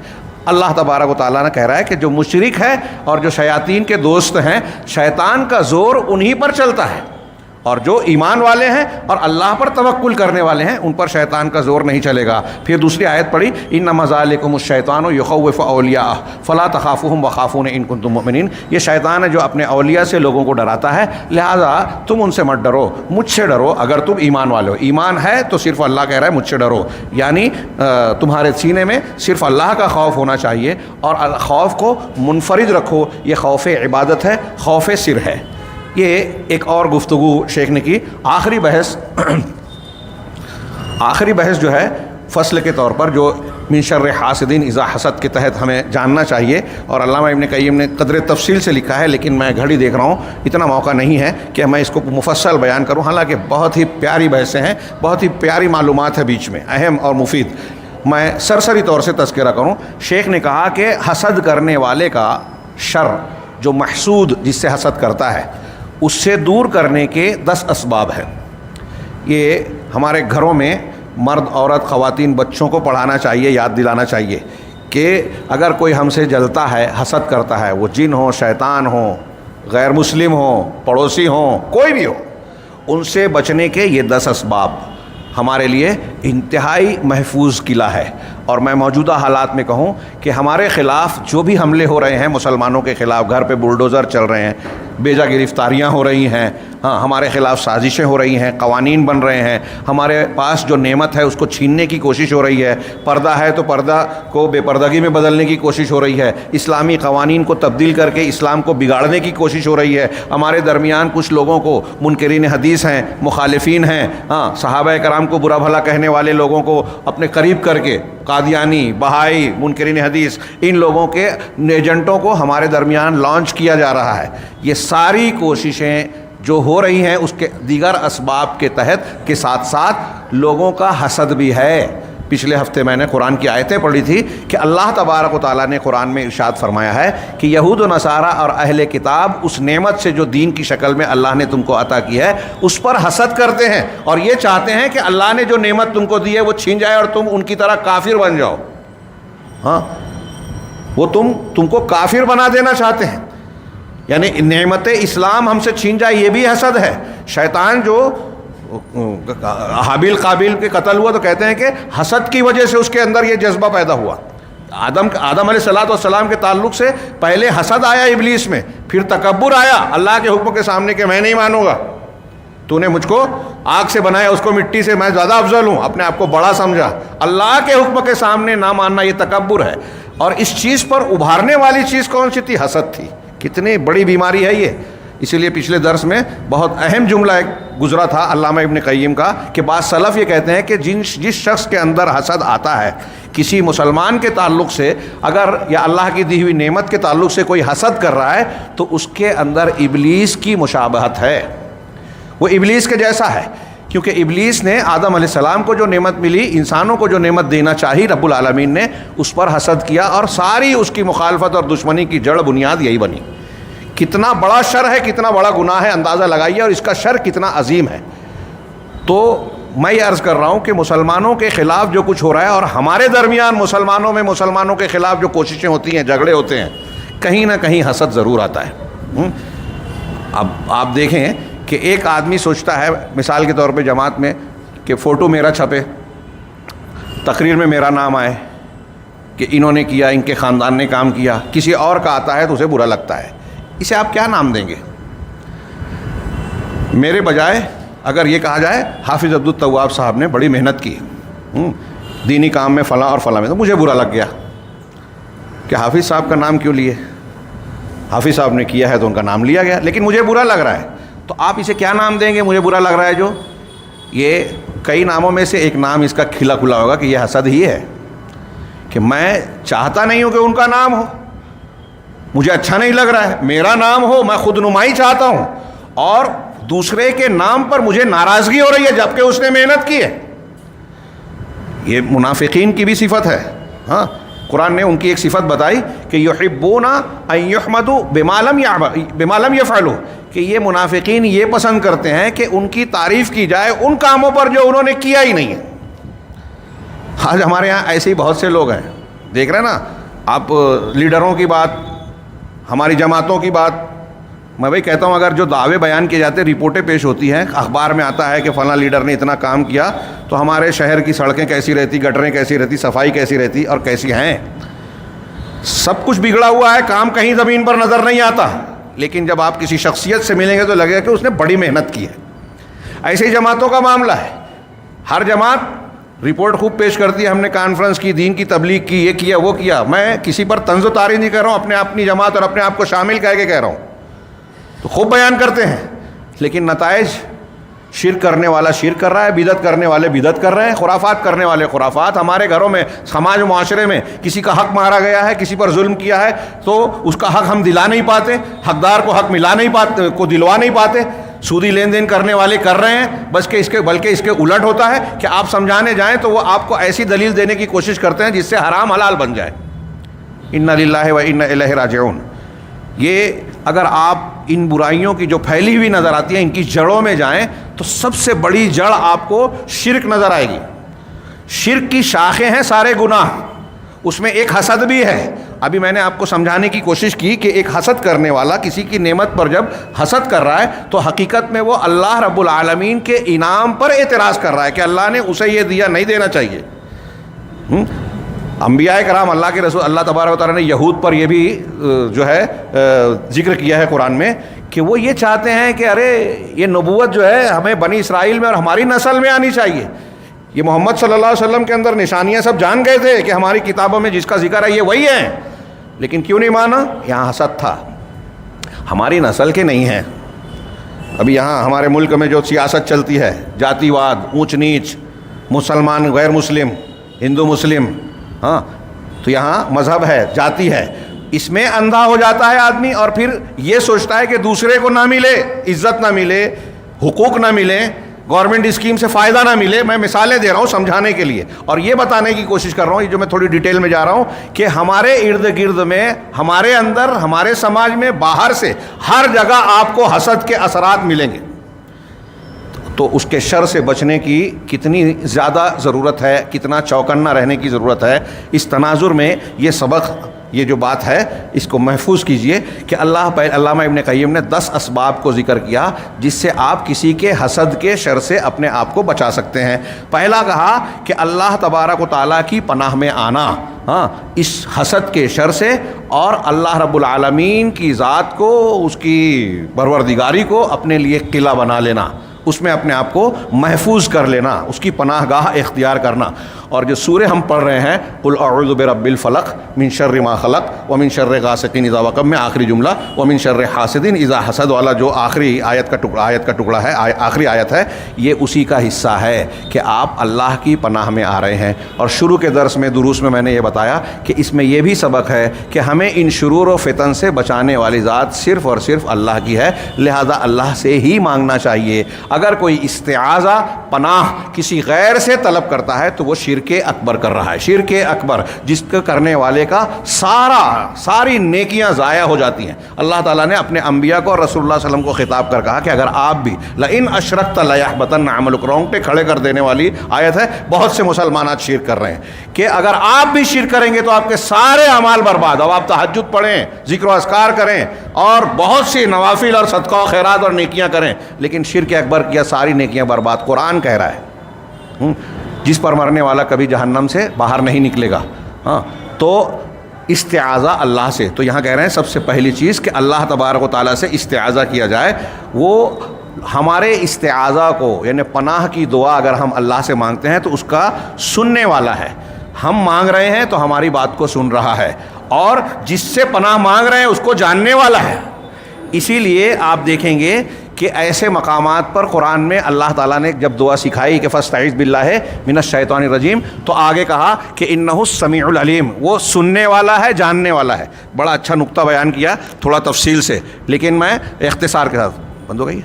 اللہ تبارک و تعالیٰ نے کہہ رہا ہے کہ جو مشرک ہے اور جو شیاطین کے دوست ہیں، شیطان کا زور انہی پر چلتا ہے، اور جو ایمان والے ہیں اور اللہ پر توکل کرنے والے ہیں ان پر شیطان کا زور نہیں چلے گا۔ پھر دوسری آیت پڑھی انما ذالکم الشیطان یخوف اولیاءہ فلا تخافوہم وخافون ان کنتم مؤمنین، یہ شیطان ہے جو اپنے اولیاء سے لوگوں کو ڈراتا ہے، لہذا تم ان سے مت ڈرو، مجھ سے ڈرو اگر تم ایمان والے ہو۔ ایمان ہے تو صرف اللہ کہہ رہا ہے مجھ سے ڈرو، یعنی تمہارے سینے میں صرف اللہ کا خوف ہونا چاہیے، اور خوف کو منفرد رکھو، یہ خوف عبادت ہے، خوف سر ہے۔ یہ ایک اور گفتگو شیخ نے کی۔ آخری بحث جو ہے فصل کے طور پر جو من شر حاسدین اذا حسد کے تحت ہمیں جاننا چاہیے، اور علامہ ابن قیم نے قدر تفصیل سے لکھا ہے، لیکن میں گھڑی دیکھ رہا ہوں اتنا موقع نہیں ہے کہ میں اس کو مفصل بیان کروں، حالانکہ بہت ہی پیاری بحثیں ہیں، بہت ہی پیاری معلومات ہے بیچ میں، اہم اور مفید۔ میں سرسری طور سے تذکرہ کروں۔ شیخ نے کہا کہ حسد کرنے والے کا شر، جو محسود جس سے حسد کرتا ہے، اس سے دور کرنے کے 10 اسباب ہیں۔ یہ ہمارے گھروں میں مرد، عورت، خواتین، بچوں کو پڑھانا چاہیے، یاد دلانا چاہیے کہ اگر کوئی ہم سے جلتا ہے، حسد کرتا ہے، وہ جن ہو، شیطان ہو، غیر مسلم ہو، پڑوسی ہوں، کوئی بھی ہو، ان سے بچنے کے یہ 10 اسباب ہمارے لیے انتہائی محفوظ قلعہ ہے۔ اور میں موجودہ حالات میں کہوں کہ ہمارے خلاف جو بھی حملے ہو رہے ہیں مسلمانوں کے خلاف، گھر پہ بلڈوزر چل رہے ہیں، بیجا گرفتاریاں ہو رہی ہیں، ہاں ہمارے خلاف سازشیں ہو رہی ہیں، قوانین بن رہے ہیں، ہمارے پاس جو نعمت ہے اس کو چھیننے کی کوشش ہو رہی ہے، پردہ ہے تو پردہ کو بے پردگی میں بدلنے کی کوشش ہو رہی ہے، اسلامی قوانین کو تبدیل کر کے اسلام کو بگاڑنے کی کوشش ہو رہی ہے، ہمارے درمیان کچھ لوگوں کو منکرین حدیث ہیں، مخالفین ہیں، ہاں صحابہ کرام کو برا بھلا کہنے والے لوگوں کو اپنے قریب کر کے، قادیانی، بہائی، منکرین حدیث، ان لوگوں کے ایجنٹوں کو ہمارے درمیان لانچ کیا جا رہا ہے۔ یہ ساری کوششیں جو ہو رہی ہیں اس کے دیگر اسباب کے تحت کے ساتھ ساتھ لوگوں کا حسد بھی ہے۔ پچھلے ہفتے میں نے قرآن کی آیتیں پڑھی تھی کہ اللہ تبارک و تعالیٰ نے قرآن میں ارشاد فرمایا ہے کہ یہود و نصارہ اور اہل کتاب اس نعمت سے جو دین کی شکل میں اللہ نے تم کو عطا کی ہے اس پر حسد کرتے ہیں، اور یہ چاہتے ہیں کہ اللہ نے جو نعمت تم کو دی ہے وہ چھین جائے اور تم ان کی طرح کافر بن جاؤ۔ ہاں وہ تم کو کافر بنا دینا چاہتے ہیں، یعنی نعمت اسلام ہم سے چھین جائے، یہ بھی حسد ہے۔ شیطان جو حابیل قابیل کے قتل ہوا تو کہتے ہیں کہ حسد کی وجہ سے اس کے اندر یہ جذبہ پیدا ہوا۔ آدم علیہ السلام کے تعلق سے پہلے حسد آیا ابلیس میں، پھر تکبر آیا اللہ کے حکم کے سامنے کہ میں نہیں مانوں گا، تو نے مجھ کو آگ سے بنایا، اس کو مٹی سے، میں زیادہ افضل ہوں، اپنے آپ کو بڑا سمجھا۔ اللہ کے حکم کے سامنے نہ ماننا یہ تکبر ہے، اور اس چیز پر ابھارنے والی چیز کون سی تھی؟ حسد تھی۔ کتنی بڑی بیماری ہے یہ۔ اسی لیے پچھلے درس میں بہت اہم جملہ ایک گزرا تھا علامہ ابن قیم کا کہ بعض سلف یہ کہتے ہیں کہ جس شخص کے اندر حسد آتا ہے، کسی مسلمان کے تعلق سے اگر یا اللہ کی دی ہوئی نعمت کے تعلق سے کوئی حسد کر رہا ہے تو اس کے اندر ابلیس کی مشابہت ہے، وہ ابلیس کے جیسا ہے، کیونکہ ابلیس نے آدم علیہ السلام کو جو نعمت ملی، انسانوں کو جو نعمت دینا چاہی رب العالمین نے، اس پر حسد کیا، اور ساری اس کی مخالفت اور دشمنی کی جڑ بنیاد یہی بنی۔ کتنا بڑا شر ہے، کتنا بڑا گناہ ہے، اندازہ لگائیے، اور اس کا شر کتنا عظیم ہے۔ تو میں یہ عرض کر رہا ہوں کہ مسلمانوں کے خلاف جو کچھ ہو رہا ہے، اور ہمارے درمیان مسلمانوں کے خلاف جو کوششیں ہوتی ہیں، جھگڑے ہوتے ہیں، کہیں نہ کہیں حسد ضرور آتا ہے۔ اب آپ دیکھیں کہ ایک آدمی سوچتا ہے مثال کے طور پہ جماعت میں کہ فوٹو میرا چھپے، تقریر میں میرا نام آئے کہ انہوں نے کیا، ان کے خاندان نے کام کیا، کسی اور کا آتا ہے تو اسے برا لگتا ہے۔ اسے آپ کیا نام دیں گے؟ میرے بجائے اگر یہ کہا جائے حافظ عبدالتواب صاحب نے بڑی محنت کی دینی کام میں فلاں اور فلاں میں، تو مجھے برا لگ گیا کہ حافظ صاحب کا نام کیوں لیے؟ حافظ صاحب نے کیا ہے تو ان کا نام لیا گیا، لیکن مجھے برا لگ رہا ہے، تو آپ اسے کیا نام دیں گے؟ مجھے برا لگ رہا ہے جو، یہ کئی ناموں میں سے ایک نام اس کا کھلا کھلا ہوگا کہ یہ حسد ہی ہے، کہ میں چاہتا نہیں ہوں کہ ان کا نام ہو، مجھے اچھا نہیں لگ رہا ہے، میرا نام ہو، میں خود نمائی چاہتا ہوں، اور دوسرے کے نام پر مجھے ناراضگی ہو رہی ہے جبکہ اس نے محنت کی ہے۔ یہ منافقین کی بھی صفت ہے۔ ہاں قرآن نے ان کی ایک صفت بتائی کہ یحبون ان یحمدوا بما لم یفعلوا، کہ یہ منافقین یہ پسند کرتے ہیں کہ ان کی تعریف کی جائے ان کاموں پر جو انہوں نے کیا ہی نہیں ہے۔ آج ہمارے ہاں ایسے ہی بہت سے لوگ ہیں، دیکھ رہے ہیں نا آپ، لیڈروں کی بات، ہماری جماعتوں کی بات، میں بھائی کہتا ہوں اگر جو دعوے بیان کیے جاتے ہیں، رپورٹیں پیش ہوتی ہیں، اخبار میں آتا ہے کہ فلاں لیڈر نے اتنا کام کیا، تو ہمارے شہر کی سڑکیں کیسی رہتی، گٹریں کیسی رہتی، صفائی کیسی رہتی اور کیسی ہیں، سب کچھ بگڑا ہوا ہے، کام کہیں زمین پر نظر نہیں آتا، لیکن جب آپ کسی شخصیت سے ملیں گے تو لگے گا کہ اس نے بڑی محنت کی ہے۔ ایسے ہی جماعتوں کا معاملہ ہے، ہر جماعت رپورٹ خوب پیش کرتی ہے، ہم نے کانفرنس کی، دین کی تبلیغ کی، یہ کیا وہ کیا۔ میں کسی پر طنز و طاری نہیں کر رہا ہوں، اپنی جماعت اور اپنے آپ کو شامل کہہ کے کہہ رہا ہوں، تو خوب بیان کرتے ہیں، لیکن نتائج، شرک کرنے والا شرک کر رہا ہے، بدعت کرنے والے بدعت کر رہے ہیں، خرافات کرنے والے خرافات۔ ہمارے گھروں میں، سماج و معاشرے میں کسی کا حق مارا گیا ہے، کسی پر ظلم کیا ہے، تو اس کا حق ہم دلا نہیں پاتے، حقدار کو حق ملا نہیں پاتے، کو دلوا نہیں پاتے۔ سودی لین دین کرنے والے کر رہے ہیں، بلکہ اس کے الٹ ہوتا ہے کہ آپ سمجھانے جائیں تو وہ آپ کو ایسی دلیل دینے کی کوشش کرتے ہیں جس سے حرام حلال بن جائے۔ انا للہ و انا الیہ راجعون۔ یہ اگر آپ ان برائیوں کی جو پھیلی ہوئی نظر آتی ہیں، ان کی جڑوں میں جائیں تو سب سے بڑی جڑ آپ کو شرک نظر آئے گی۔ شرک کی شاخیں ہیں سارے گناہ، اس میں ایک حسد بھی ہے۔ ابھی میں نے آپ کو سمجھانے کی کوشش کی کہ ایک حسد کرنے والا کسی کی نعمت پر جب حسد کر رہا ہے تو حقیقت میں وہ اللہ رب العالمین کے انعام پر اعتراض کر رہا ہے کہ اللہ نے اسے یہ دیا، نہیں دینا چاہیے۔ انبیاء کرام اللہ کے رسول اللہ تبارک و تعالیٰ نے یہود پر یہ بھی جو ہے ذکر کیا ہے قرآن میں کہ وہ یہ چاہتے ہیں کہ ارے یہ نبوت جو ہے ہمیں بنی اسرائیل میں اور ہماری نسل میں آنی چاہیے. یہ محمد صلی اللہ علیہ وسلم کے اندر نشانیاں سب جان گئے تھے کہ ہماری کتابوں میں جس کا ذکر ہے یہ وہی ہیں, لیکن کیوں نہیں مانا؟ یہاں حسد تھا, ہماری نسل کے نہیں ہیں. ابھی یہاں ہمارے ملک میں جو سیاست چلتی ہے, جاتی واد, اونچ نیچ, مسلمان غیر مسلم, ہندو مسلم, ہاں تو یہاں مذہب ہے, جاتی ہے, اس میں اندھا ہو جاتا ہے آدمی اور پھر یہ سوچتا ہے کہ دوسرے کو نہ ملے, عزت نہ ملے, حقوق نہ ملے, گورنمنٹ اسکیم سے فائدہ نہ ملے. میں مثالیں دے رہا ہوں سمجھانے کے لیے اور یہ بتانے کی کوشش کر رہا ہوں, یہ جو میں تھوڑی ڈیٹیل میں جا رہا ہوں کہ ہمارے ارد گرد میں, ہمارے اندر, ہمارے سماج میں, باہر سے ہر جگہ آپ کو حسد کے اثرات ملیں گے. تو اس کے شر سے بچنے کی کتنی زیادہ ضرورت ہے, کتنا چوکنا رہنے کی ضرورت ہے. اس تناظر میں یہ سبق, یہ جو بات ہے اس کو محفوظ کیجئے کہ علامہ ابن قیم نے 10 اسباب کو ذکر کیا جس سے آپ کسی کے حسد کے شر سے اپنے آپ کو بچا سکتے ہیں. پہلا کہا کہ اللہ تبارک و تعالیٰ کی پناہ میں آنا, ہاں, اس حسد کے شر سے, اور اللہ رب العالمین کی ذات کو, اس کی پروردگاری کو اپنے لیے قلعہ بنا لینا, اس میں اپنے آپ کو محفوظ کر لینا, اس کی پناہ گاہ اختیار کرنا. اور جو سورہ ہم پڑھ رہے ہیں قل اعوذ برب الفلق من شر ما خلق ومن شر غاسق اذا وقب میں آخری جملہ ومن شر حاسد اذا حسد والا جو آخری آیت کا ٹکڑا ہے, آخری آیت ہے, یہ اسی کا حصہ ہے کہ آپ اللہ کی پناہ میں آ رہے ہیں. اور شروع کے درس میں, دروس میں نے یہ بتایا کہ اس میں یہ بھی سبق ہے کہ ہمیں ان شرور و فتن سے بچانے والی ذات صرف اور صرف اللہ کی ہے, لہذا اللہ سے ہی مانگنا چاہیے. اگر کوئی استعاذہ, پناہ کسی غیر سے طلب کرتا ہے تو وہ شرک اکبر کر رہا ہے. شرک اکبر جس کو کرنے والے کا ساری نیکیاں ضائع ہو جاتی ہیں. اللہ تعالیٰ نے اپنے انبیاء کو اور رسول اللہ صلی اللہ علیہ وسلم کو خطاب کر کہا کہ اگر آپ بھی لئن اشرکت لیحبطن عملک, رونگٹے کھڑے کر دینے والی آیت ہے. بہت سے مسلمانات شرک کر رہے ہیں کہ اگر آپ بھی شرک کریں گے تو آپ کے سارے اعمال برباد. اب آپ تہجد پڑھیں, ذکر و اذکار کریں اور بہت سی نوافل اور صدقہ و خیرات اور نیکیاں کریں, لیکن شرک اکبر کیا ساری نیکیاں برباد. قرآن کہہ رہا ہے جس پر مرنے والا کبھی جہنم سے باہر نہیں نکلے گا. ہاں, تو استعاذہ اللہ سے. تو یہاں کہہ رہے ہیں سب سے پہلی چیز کہ اللہ تبارک و تعالیٰ سے استعاذہ کیا جائے. وہ ہمارے استعاذہ کو, یعنی پناہ کی دعا اگر ہم اللہ سے مانگتے ہیں تو اس کا سننے والا ہے. ہم مانگ رہے ہیں تو ہماری بات کو سن رہا ہے, اور جس سے پناہ مانگ رہے ہیں اس کو جاننے والا ہے. اسی لیے آپ دیکھیں گے کہ ایسے مقامات پر قرآن میں اللہ تعالیٰ نے جب دعا سکھائی کہ فاستعذ باللہ من الشیطان الرجیم, تو آگے کہا کہ انہ السمیع العلیم, وہ سننے والا ہے, جاننے والا ہے. بڑا اچھا نقطہ بیان کیا, تھوڑا تفصیل سے, لیکن میں اختصار کے ساتھ. بند ہو گئی؟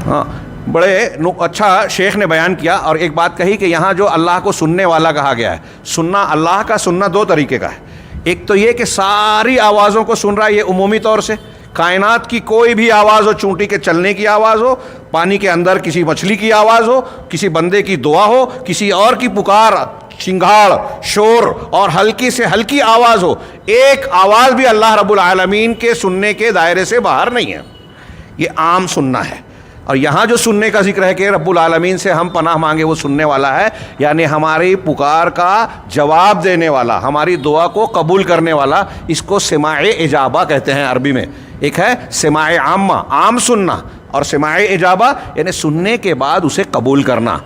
ہاں, بڑے اچھا شیخ نے بیان کیا. اور ایک بات کہی کہ یہاں جو اللہ کو سننے والا کہا گیا ہے, سننا, اللہ کا سننا 2 طریقے کا ہے. ایک تو یہ کہ ساری آوازوں کو سن رہا ہے, یہ عمومی طور سے کائنات کی کوئی بھی آواز ہو, چونٹی کے چلنے کی آواز ہو, پانی کے اندر کسی مچھلی کی آواز ہو, کسی بندے کی دعا ہو, کسی اور کی پکار, چنگھاڑ, شور اور ہلکی سے ہلکی آواز ہو, ایک آواز بھی اللہ رب العالمین کے سننے کے دائرے سے باہر نہیں ہے. یہ عام سننا ہے. اور یہاں جو سننے کا ذکر ہے کہ رب العالمین سے ہم پناہ مانگے, وہ سننے والا ہے, یعنی ہماری پکار کا جواب دینے والا, ہماری دعا کو قبول کرنے والا. اس کو سماع اجابہ کہتے ہیں عربی میں. ایک ہے سماع عامہ, عام سننا, اور سماع اجابہ یعنی سننے کے بعد اسے قبول کرنا.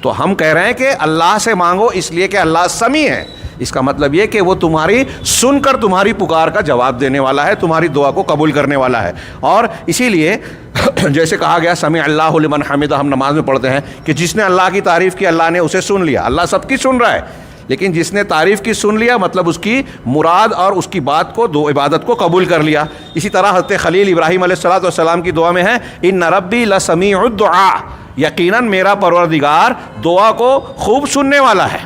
تو ہم کہہ رہے ہیں کہ اللہ سے مانگو اس لیے کہ اللہ سمیع ہے. اس کا مطلب یہ کہ وہ تمہاری سن کر تمہاری پکار کا جواب دینے والا ہے, تمہاری دعا کو قبول کرنے والا ہے. اور اسی لیے جیسے کہا گیا سمع اللہ لمن حمدہ, ہم نماز میں پڑھتے ہیں کہ جس نے اللہ کی تعریف کی اللہ نے اسے سن لیا. اللہ سب کی سن رہا ہے, لیکن جس نے تعریف کی سن لیا مطلب اس کی مراد اور اس کی بات کو, دو عبادت کو قبول کر لیا. اسی طرح حضرت خلیل ابراہیم علیہ السلام کی دعا میں ہے ان ربی لسمیع الدعاء, یقیناً میرا پروردگار دعا کو خوب سننے والا ہے.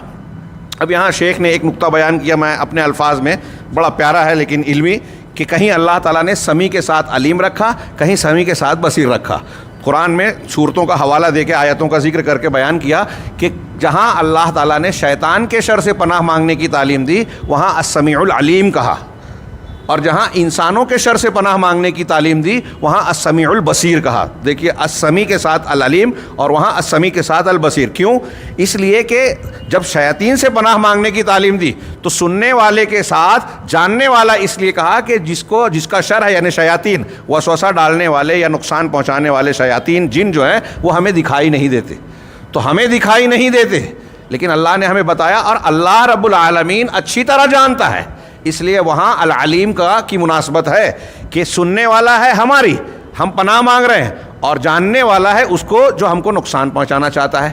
اب یہاں شیخ نے ایک نقطہ بیان کیا, میں اپنے الفاظ میں, بڑا پیارا ہے لیکن علمی, کہ کہیں اللہ تعالیٰ نے سمیع کے ساتھ علیم رکھا, کہیں سمیع کے ساتھ بصیر رکھا. قرآن میں صورتوں کا حوالہ دے کے, آیتوں کا ذکر کر کے بیان کیا کہ جہاں اللہ تعالیٰ نے شیطان کے شر سے پناہ مانگنے کی تعلیم دی وہاں السمیع العلیم کہا, اور جہاں انسانوں کے شر سے پناہ مانگنے کی تعلیم دی وہاں السمیع البصیر کہا. دیکھیے السمیع کے ساتھ العلیم اور وہاں السمیع کے ساتھ البصیر. کیوں؟ اس لیے کہ جب شیاطین سے پناہ مانگنے کی تعلیم دی تو سننے والے کے ساتھ جاننے والا اس لیے کہا کہ جس کا شر ہے یعنی شیاطین، وسوسہ ڈالنے والے یا نقصان پہنچانے والے شیاطین جن جو ہیں وہ ہمیں دکھائی نہیں دیتے. تو ہمیں دکھائی نہیں دیتے لیکن اللہ نے ہمیں بتایا اور اللہ رب العالمین اچھی طرح جانتا ہے. اس لیے وہاں العلیم کی مناسبت ہے کہ سننے والا ہے ہماری، ہم پناہ مانگ رہے ہیں، اور جاننے والا ہے اس کو جو ہم کو نقصان پہنچانا چاہتا ہے.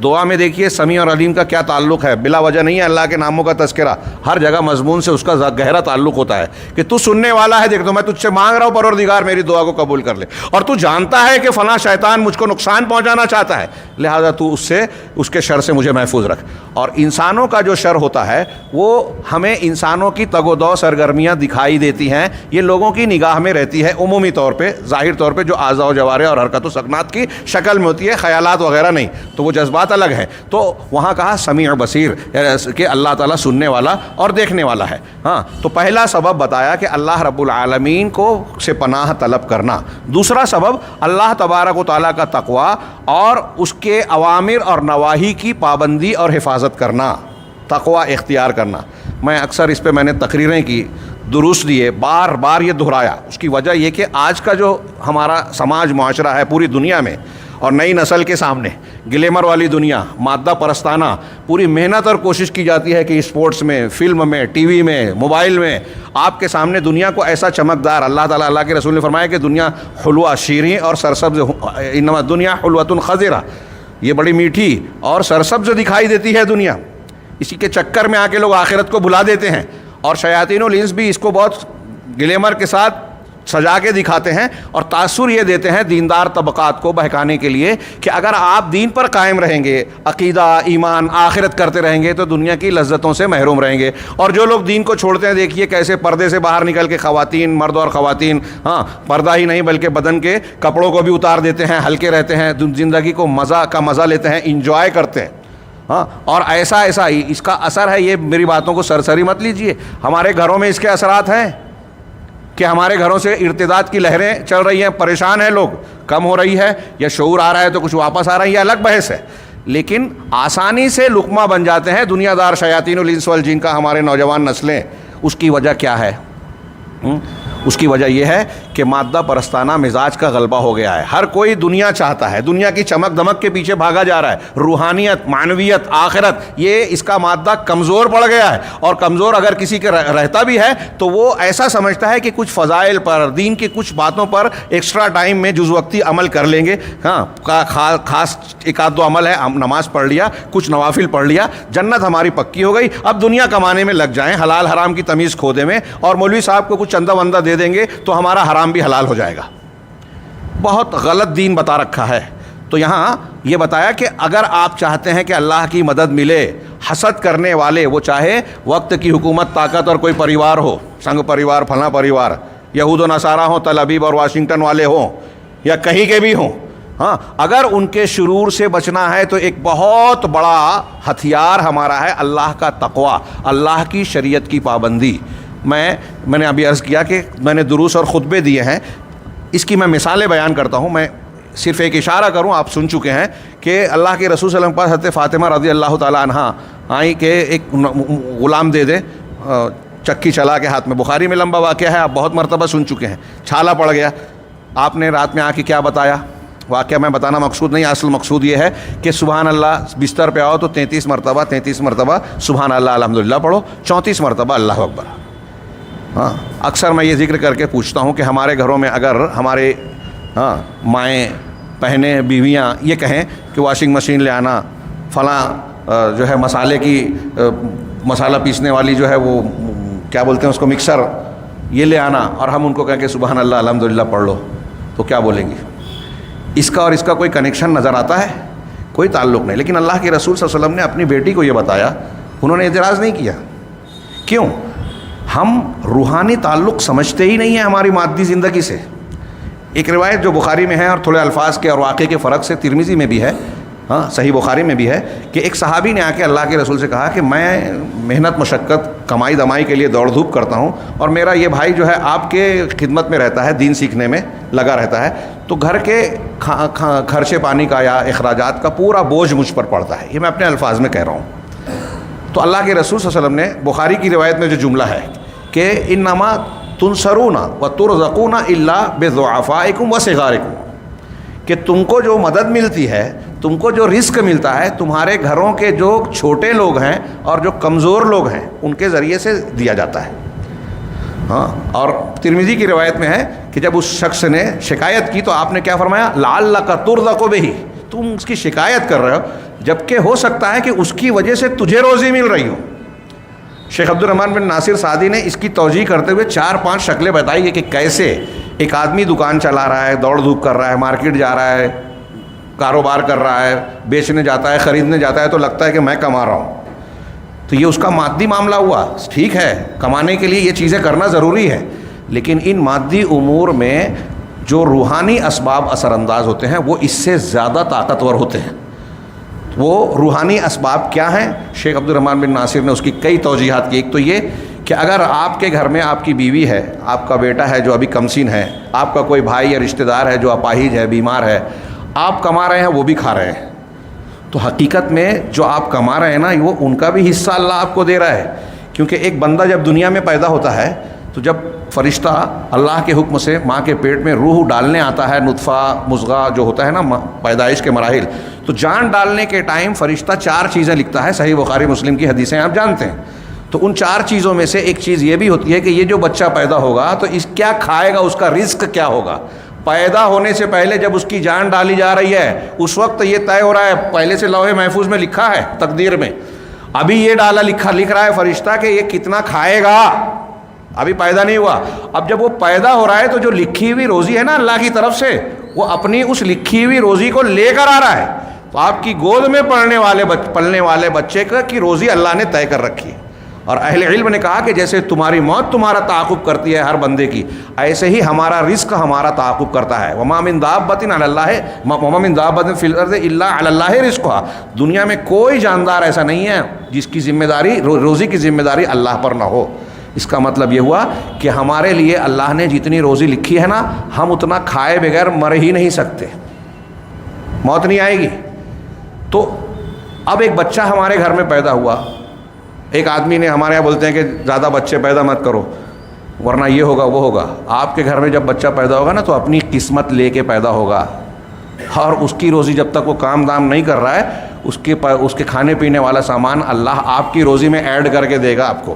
دعا میں دیکھیے سمیع اور علیم کا کیا تعلق ہے. بلا وجہ نہیں ہے اللہ کے ناموں کا تذکرہ، ہر جگہ مضمون سے اس کا گہرا تعلق ہوتا ہے کہ تو سننے والا ہے. دیکھ تو میں تجھ سے مانگ رہا ہوں پروردگار میری دعا کو قبول کر لے، اور تو جانتا ہے کہ فلاں شیطان مجھ کو نقصان پہنچانا چاہتا ہے، لہذا تو اس کے شر سے مجھے محفوظ رکھ. اور انسانوں کا جو شر ہوتا ہے وہ ہمیں انسانوں کی تگ و دو سرگرمیاں دکھائی دیتی ہیں، یہ لوگوں کی نگاہ میں رہتی ہے عمومی طور پہ، ظاہر طور پہ جو اعضاء و جوارح اور حرکت و سکنات کی شکل میں ہوتی ہے، خیالات وغیرہ نہیں، تو وہ جذبات الگ ہیں. تو وہاں کہا سمیع بصیر کہ اللہ تعالیٰ سننے والا اور دیکھنے والا ہے. ہاں تو پہلا سبب بتایا کہ اللہ رب العالمین سے پناہ طلب کرنا. دوسرا سبب اللہ تبارک و تعالیٰ کا تقوی اور اس کے اوامر اور نواہی کی پابندی اور حفاظت کرنا، تقوی اختیار کرنا. میں اکثر اس پہ میں نے تقریریں کی، دروس دیے، بار بار یہ دہرایا. اس کی وجہ یہ کہ آج کا جو ہمارا سماج معاشرہ ہے پوری دنیا میں اور نئی نسل کے سامنے گلیمر والی دنیا، مادہ پرستانہ، پوری محنت اور کوشش کی جاتی ہے کہ اسپورٹس میں، فلم میں، ٹی وی میں، موبائل میں آپ کے سامنے دنیا کو ایسا چمکدار، اللہ تعالیٰ اللہ کے رسول نے فرمایا کہ دنیا حلوہ شیریں اور سرسبز، انما دنیا حلوۃ خضرہ، یہ بڑی میٹھی اور سرسبز دکھائی دیتی ہے دنیا. اسی کے چکر میں آ کے لوگ آخرت کو بھلا دیتے ہیں، اور شیاطین الانس بھی اس کو بہت گلیمر کے ساتھ سجا کے دکھاتے ہیں اور تاثر یہ دیتے ہیں دیندار طبقات کو بہکانے کے لیے کہ اگر آپ دین پر قائم رہیں گے، عقیدہ، ایمان، آخرت کرتے رہیں گے تو دنیا کی لذتوں سے محروم رہیں گے. اور جو لوگ دین کو چھوڑتے ہیں دیکھیے کیسے پردے سے باہر نکل کے خواتین، مرد اور خواتین، ہاں پردہ ہی نہیں بلکہ بدن کے کپڑوں کو بھی اتار دیتے ہیں، ہلکے رہتے ہیں، زندگی کو مزہ لیتے ہیں، انجوائے کرتے ہیں. ہاں اور ایسا اس کا اثر ہے. یہ میری باتوں کو سرسری مت لیجئے، ہمارے گھروں میں اس کے اثرات ہیں کہ ہمارے گھروں سے ارتداد کی لہریں چل رہی ہیں، پریشان ہیں لوگ، کم ہو رہی ہے یا شعور آ رہا ہے تو کچھ واپس آ رہا ہے، یہ الگ بحث ہے. لیکن آسانی سے لقمہ بن جاتے ہیں دنیا دار شیاطین الانس والجن کا ہمارے نوجوان نسلیں. اس کی وجہ کیا ہے؟ اس کی وجہ یہ ہے کہ مادہ پرستانہ مزاج کا غلبہ ہو گیا ہے. ہر کوئی دنیا چاہتا ہے، دنیا کی چمک دمک کے پیچھے بھاگا جا رہا ہے. روحانیت، معنویت، آخرت، یہ اس کا مادہ کمزور پڑ گیا ہے. اور کمزور اگر کسی کے رہتا بھی ہے تو وہ ایسا سمجھتا ہے کہ کچھ فضائل پر، دین کی کچھ باتوں پر ایکسٹرا ٹائم میں جز وقتی عمل کر لیں گے. ہاں خاص ایک آدھ دو عمل ہے، نماز پڑھ لیا، کچھ نوافل پڑھ لیا، جنت ہماری پکی ہو گئی. اب دنیا کمانے میں لگ جائیں، حلال حرام کی تمیز کھو دے میں، اور مولوی صاحب کو کچھ چندہ وندہ دے دیں گے تو ہمارا حرام بھی حلال ہو جائے گا. بہت غلط دین بتا رکھا ہے. تو یہاں یہ بتایا کہ اگر آپ چاہتے ہیں کہ اللہ کی مدد ملے، حسد کرنے والے، وہ چاہے وقت کی حکومت، طاقت اور کوئی پریوار ہو، سنگ پریوار، فلاں پریوار، یہود و نصارہ ہوں، تل ابیب اور واشنگٹن والے ہوں، یا کہیں کے بھی ہوں، ہاں اگر ان کے شرور سے بچنا ہے تو ایک بہت بڑا ہتھیار ہمارا ہے اللہ کا تقوی، اللہ کی شریعت کی پابندی. میں نے ابھی عرض کیا کہ میں نے دروس اور خطبے دیے ہیں، اس کی میں مثالیں بیان کرتا ہوں. میں صرف ایک اشارہ کروں، آپ سن چکے ہیں کہ اللہ کے رسول صلی اللہ علیہ وسلم کے پاس حضرت فاطمہ رضی اللہ تعالیٰ عنہ آئیں کہ ایک غلام دے دے، چکی چلا کے ہاتھ میں. بخاری میں لمبا واقعہ ہے، آپ بہت مرتبہ سن چکے ہیں. چھالا پڑ گیا. آپ نے رات میں آ کے کیا بتایا؟ واقعہ میں بتانا مقصود نہیں، اصل مقصود یہ ہے کہ سبحان اللہ بستر پہ آؤ تو 33 مرتبہ سبحان اللہ الحمدللہ پڑھو، 34 مرتبہ اللہ اکبر. ہاں اکثر میں یہ ذکر کر کے پوچھتا ہوں کہ ہمارے گھروں میں اگر ہمارے مائیں، بہنیں، بیویاں یہ کہیں کہ واشنگ مشین لے آنا، فلاں جو ہے مسالہ پیسنے والی جو ہے وہ کیا بولتے ہیں اس کو، مکسر، یہ لے آنا، اور ہم ان کو کہیں کہ سبحان اللہ الحمدللہ پڑھ لو، تو کیا بولیں گی؟ اس کا اور اس کا کوئی کنیکشن نظر آتا ہے؟ کوئی تعلق نہیں. لیکن اللہ کے رسول صلی اللہ علیہ وسلم نے اپنی بیٹی کو یہ بتایا، انہوں نے اعتراض نہیں کیا. کیوں؟ ہم روحانی تعلق سمجھتے ہی نہیں ہیں ہماری مادی زندگی سے. ایک روایت جو بخاری میں ہے اور تھوڑے الفاظ کے اور واقعے کے فرق سے ترمذی میں بھی ہے، ہاں صحیح بخاری میں بھی ہے، کہ ایک صحابی نے آ کے اللہ کے رسول سے کہا کہ میں محنت مشقت کمائی دمائی کے لیے دوڑ دھوپ کرتا ہوں، اور میرا یہ بھائی جو ہے آپ کے خدمت میں رہتا ہے، دین سیکھنے میں لگا رہتا ہے، تو گھر کے خرچے پانی کا یا اخراجات کا پورا بوجھ مجھ پر پڑتا ہے. یہ میں اپنے الفاظ میں کہہ رہا ہوں. تو اللہ کے رسول صلی اللہ علیہ وسلم نے بخاری کی روایت میں جو جملہ ہے کہ انما تنصرون وترزقون الا بضعفائکم وصغارکم، کہ تم کو جو مدد ملتی ہے، تم کو جو رزق ملتا ہے، تمہارے گھروں کے جو چھوٹے لوگ ہیں اور جو کمزور لوگ ہیں ان کے ذریعے سے دیا جاتا ہے. ہاں، اور ترمذی کی روایت میں ہے کہ جب اس شخص نے شکایت کی تو آپ نے کیا فرمایا؟ لعلک ترزق بہ، تم اس کی شکایت کر رہے ہو جبکہ ہو سکتا ہے کہ اس کی وجہ سے تجھے روزی مل رہی ہو. شیخ عبد الرحمن بن ناصر سعدی نے اس کی توجیہ کرتے ہوئے 4-5 شکلیں بتائی ہے کہ کیسے ایک آدمی دکان چلا رہا ہے، دوڑ دھوپ کر رہا ہے، مارکیٹ جا رہا ہے، کاروبار کر رہا ہے، بیچنے جاتا ہے، خریدنے جاتا ہے، تو لگتا ہے کہ میں کما رہا ہوں. تو یہ اس کا مادی معاملہ ہوا. ٹھیک ہے، کمانے کے لیے یہ چیزیں کرنا ضروری ہے، لیکن ان مادی امور میں جو روحانی اسباب اثر انداز ہوتے ہیں وہ اس سے زیادہ طاقتور ہوتے ہیں. وہ روحانی اسباب کیا ہیں؟ شیخ عبد الرحمن بن ناصر نے اس کی کئی توجیحات کی. ایک تو یہ کہ اگر آپ کے گھر میں آپ کی بیوی ہے، آپ کا بیٹا ہے جو ابھی کمسین ہے، آپ کا کوئی بھائی یا رشتہ دار ہے جو اپاہج ہے، بیمار ہے، آپ کما رہے ہیں، وہ بھی کھا رہے ہیں، تو حقیقت میں جو آپ کما رہے ہیں نا، وہ ان کا بھی حصہ اللہ آپ کو دے رہا ہے. کیونکہ ایک بندہ جب دنیا میں پیدا ہوتا ہے تو جب فرشتہ اللہ کے حکم سے ماں کے پیٹ میں روح ڈالنے آتا ہے، نطفہ مضغہ جو ہوتا ہے نا پیدائش کے مراحل، تو جان ڈالنے کے ٹائم فرشتہ 4 چیزیں لکھتا ہے. صحیح بخاری مسلم کی حدیثیں آپ جانتے ہیں. تو ان 4 چیزوں میں سے ایک چیز یہ بھی ہوتی ہے کہ یہ جو بچہ پیدا ہوگا تو اس کیا کھائے گا، اس کا رزق کیا ہوگا. پیدا ہونے سے پہلے جب اس کی جان ڈالی جا رہی ہے اس وقت یہ طے ہو رہا ہے، پہلے سے لوح محفوظ میں لکھا ہے تقدیر میں. ابھی یہ لکھ رہا ہے فرشتہ کہ یہ کتنا کھائے گا، ابھی پیدا نہیں ہوا. اب جب وہ پیدا ہو رہا ہے تو جو لکھی ہوئی روزی ہے نا اللہ کی طرف سے، وہ اپنی اس لکھی ہوئی روزی کو لے کر آ رہا ہے. تو آپ کی گود میں پلنے والے بچے کی روزی اللہ نے طے کر رکھی ہے. اور اہل علم نے کہا کہ جیسے تمہاری موت تمہارا تعاقب کرتی ہے ہر بندے کی، ایسے ہی ہمارا رزق ہمارا تعاقب کرتا ہے. وما من دابۃ علی اللہ وما من دابۃ فی الارض الا علی اللہ رزقها. دنیا میں کوئی جاندار ایسا نہیں ہے جس کی ذمہ داری، روزی کی ذمہ داری اللہ پر نہ ہو. اس کا مطلب یہ ہوا کہ ہمارے لیے اللہ نے جتنی روزی لکھی ہے نا، ہم اتنا کھائے بغیر مر ہی نہیں سکتے، موت نہیں آئے گی. تو اب ایک بچہ ہمارے گھر میں پیدا ہوا. ایک آدمی نے، ہمارے یہاں بولتے ہیں کہ زیادہ بچے پیدا مت کرو ورنہ یہ ہوگا وہ ہوگا. آپ کے گھر میں جب بچہ پیدا ہوگا نا تو اپنی قسمت لے کے پیدا ہوگا، اور اس کی روزی جب تک وہ کام دام نہیں کر رہا ہے، اس کے کھانے پینے والا سامان اللہ آپ کی روزی میں ایڈ کر کے دے گا آپ کو.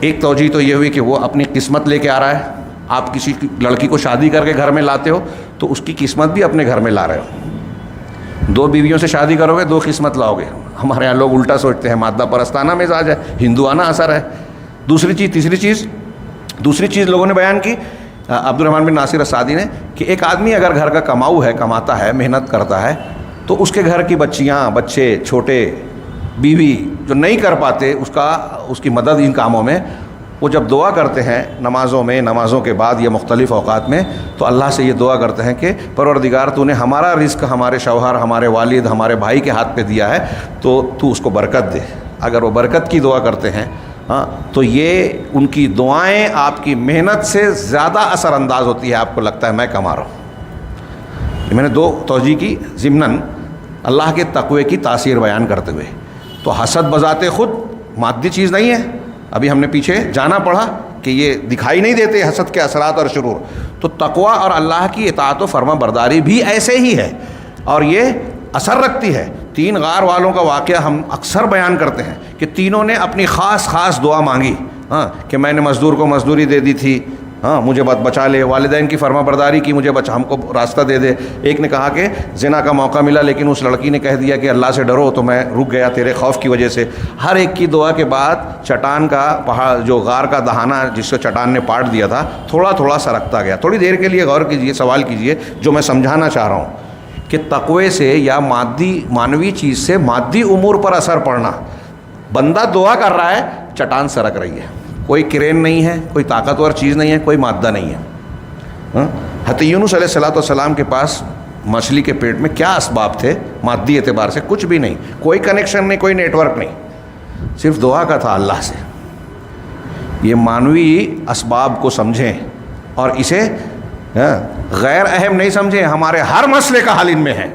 ایک توجہ تو یہ ہوئی کہ وہ اپنی قسمت لے کے آ رہا ہے. آپ کسی لڑکی کو شادی کر کے گھر میں لاتے ہو تو اس کی قسمت بھی اپنے گھر میں لا رہے ہو. 2 بیویوں سے شادی کرو گے 2 قسمت لاؤ گے. ہمارے یہاں لوگ الٹا سوچتے ہیں، مادہ پرستانہ مزاج ہے، ہندوانہ اثر ہے. دوسری چیز لوگوں نے بیان کی عبد الرحمن بن ناصر سعدی نے کہ ایک آدمی اگر گھر کا کماؤ ہے، کماتا ہے، محنت کرتا ہے، تو اس کے گھر کی بچیاں، بچے چھوٹے، بیوی جو نہیں کر پاتے اس کی مدد ان کاموں میں، وہ جب دعا کرتے ہیں نمازوں کے بعد یا مختلف اوقات میں، تو اللہ سے یہ دعا کرتے ہیں کہ پروردگار تو نے ہمارا رزق ہمارے شوہر، ہمارے والد، ہمارے بھائی کے ہاتھ پہ دیا ہے، تو اس کو برکت دے. اگر وہ برکت کی دعا کرتے ہیں تو یہ ان کی دعائیں آپ کی محنت سے زیادہ اثر انداز ہوتی ہے. آپ کو لگتا ہے میں کما رہا ہوں. میں نے 2 توجہ کی ضمناً اللہ کے تقوی کی تاثیر بیان کرتے ہوئے. تو حسد بذات خود مادی چیز نہیں ہے، ابھی ہم نے پیچھے جانا پڑا کہ یہ دکھائی نہیں دیتے حسد کے اثرات اور شرور. تو تقوی اور اللہ کی اطاعت و فرما برداری بھی ایسے ہی ہے اور یہ اثر رکھتی ہے. 3 غار والوں کا واقعہ ہم اکثر بیان کرتے ہیں کہ تینوں نے اپنی خاص دعا مانگی کہ میں نے مزدور کو مزدوری دے دی تھی، مجھے بچا لے. والدین کی فرما برداری کی، مجھے ہم کو راستہ دے دے. ایک نے کہا کہ زنا کا موقع ملا لیکن اس لڑکی نے کہہ دیا کہ اللہ سے ڈرو، تو میں رک گیا تیرے خوف کی وجہ سے. ہر ایک کی دعا کے بعد چٹان کا پہاڑ، جو غار کا دہانہ جس کو چٹان نے پاٹ دیا تھا، تھوڑا سرکتا گیا. تھوڑی دیر کے لیے غور کیجئے، سوال کیجئے جو میں سمجھانا چاہ رہا ہوں کہ تقوی سے یا مانوی چیز سے مادی امور پر اثر پڑنا. بندہ دعا کر رہا ہے، چٹان سرک رہی ہے، کوئی کرین نہیں ہے، کوئی طاقتور چیز نہیں ہے، کوئی مادہ نہیں ہے. حضرت یونس علیہ السلام کے پاس مچھلی کے پیٹ میں کیا اسباب تھے؟ مادی اعتبار سے کچھ بھی نہیں، کوئی کنیکشن نہیں، کوئی نیٹ ورک نہیں. صرف دعا کا تھا اللہ سے. یہ مانوی اسباب کو سمجھیں اور اسے غیر اہم نہیں سمجھیں. ہمارے ہر مسئلے کا حل ان میں ہے.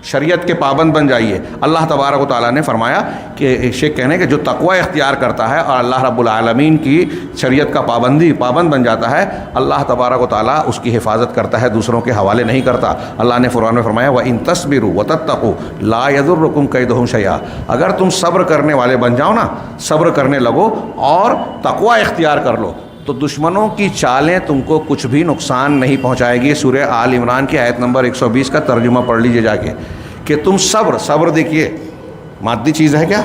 شریعت کے پابند بن جائیے. اللہ تبارک و تعالیٰ نے فرمایا کہ شیخ کہنے کہ جو تقوی اختیار کرتا ہے اور اللہ رب العالمین کی شریعت کا پابند بن جاتا ہے, اللہ تبارک و تعالیٰ اس کی حفاظت کرتا ہے, دوسروں کے حوالے نہیں کرتا. اللہ نے قرآن میں فرمایا وَإِن تَصْبِرُوا وَتَتَّقُوا لَا يَضُرُّكُمْ كَيْدُهُمْ شَيْئًا. اگر تم صبر کرنے والے بن جاؤ نا, صبر کرنے لگو اور تقوی اختیار کر لو, تو دشمنوں کی چالیں تم کو کچھ بھی نقصان نہیں پہنچائے گی. سورہ آل عمران کی آیت نمبر 120 کا ترجمہ پڑھ لیجئے جا کے کہ تم صبر دیکھیے مادی چیز ہے کیا.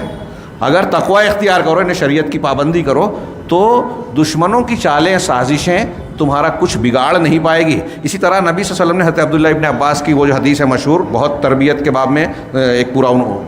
اگر تقوی اختیار کرو, انہیں شریعت کی پابندی کرو, تو دشمنوں کی چالیں سازشیں تمہارا کچھ بگاڑ نہیں پائے گی. اسی طرح نبی صلی اللہ علیہ وسلم نے حضرت عبداللہ ابن عباس کی وہ جو حدیث ہے مشہور, بہت تربیت کے باب میں ایک